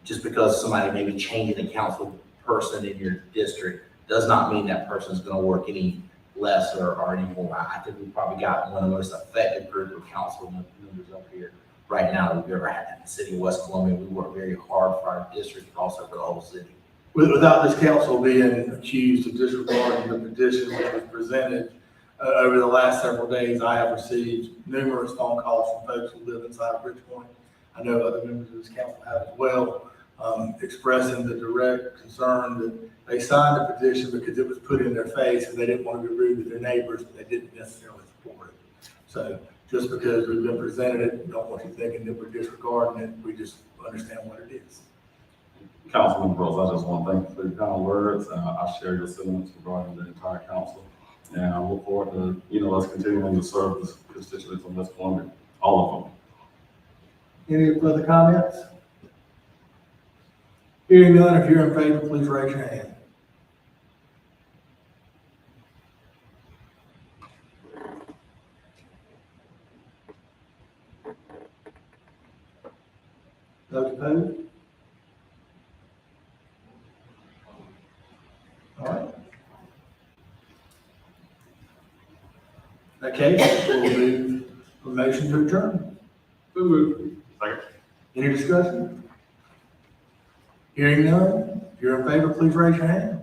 just because somebody may be changing a council person in your district does not mean that person's going to work any less or any more. I think we've probably got one of the most effective group of council members up here right now that we've ever had in the city of West Columbia. We work very hard for our district, but also for the whole city. Without this council being accused of disregarding the petition which was presented over the last several days, I have received numerous phone calls from folks who live inside of Bridgepoint. I know other members of this council have as well, expressing the direct concern that they signed the petition because it was put in their face and they didn't want to be rude to their neighbors, but they didn't necessarily support it. So just because we've been presented it, don't want you thinking that we're disregarding it. We just understand what it is. Councilman Rose, I just want to thank you for your kind words. I share your sentiments regarding the entire council. And I look forward to, us continuing to serve the constituents of West Columbia, all of them. Any further comments? Hearing none, if you're in favor, please raise your hand. Those opposed? All right. In that case, we'll move a motion to adjourn. So moved. Any discussion? Hearing none, if you're in favor, please raise your hand.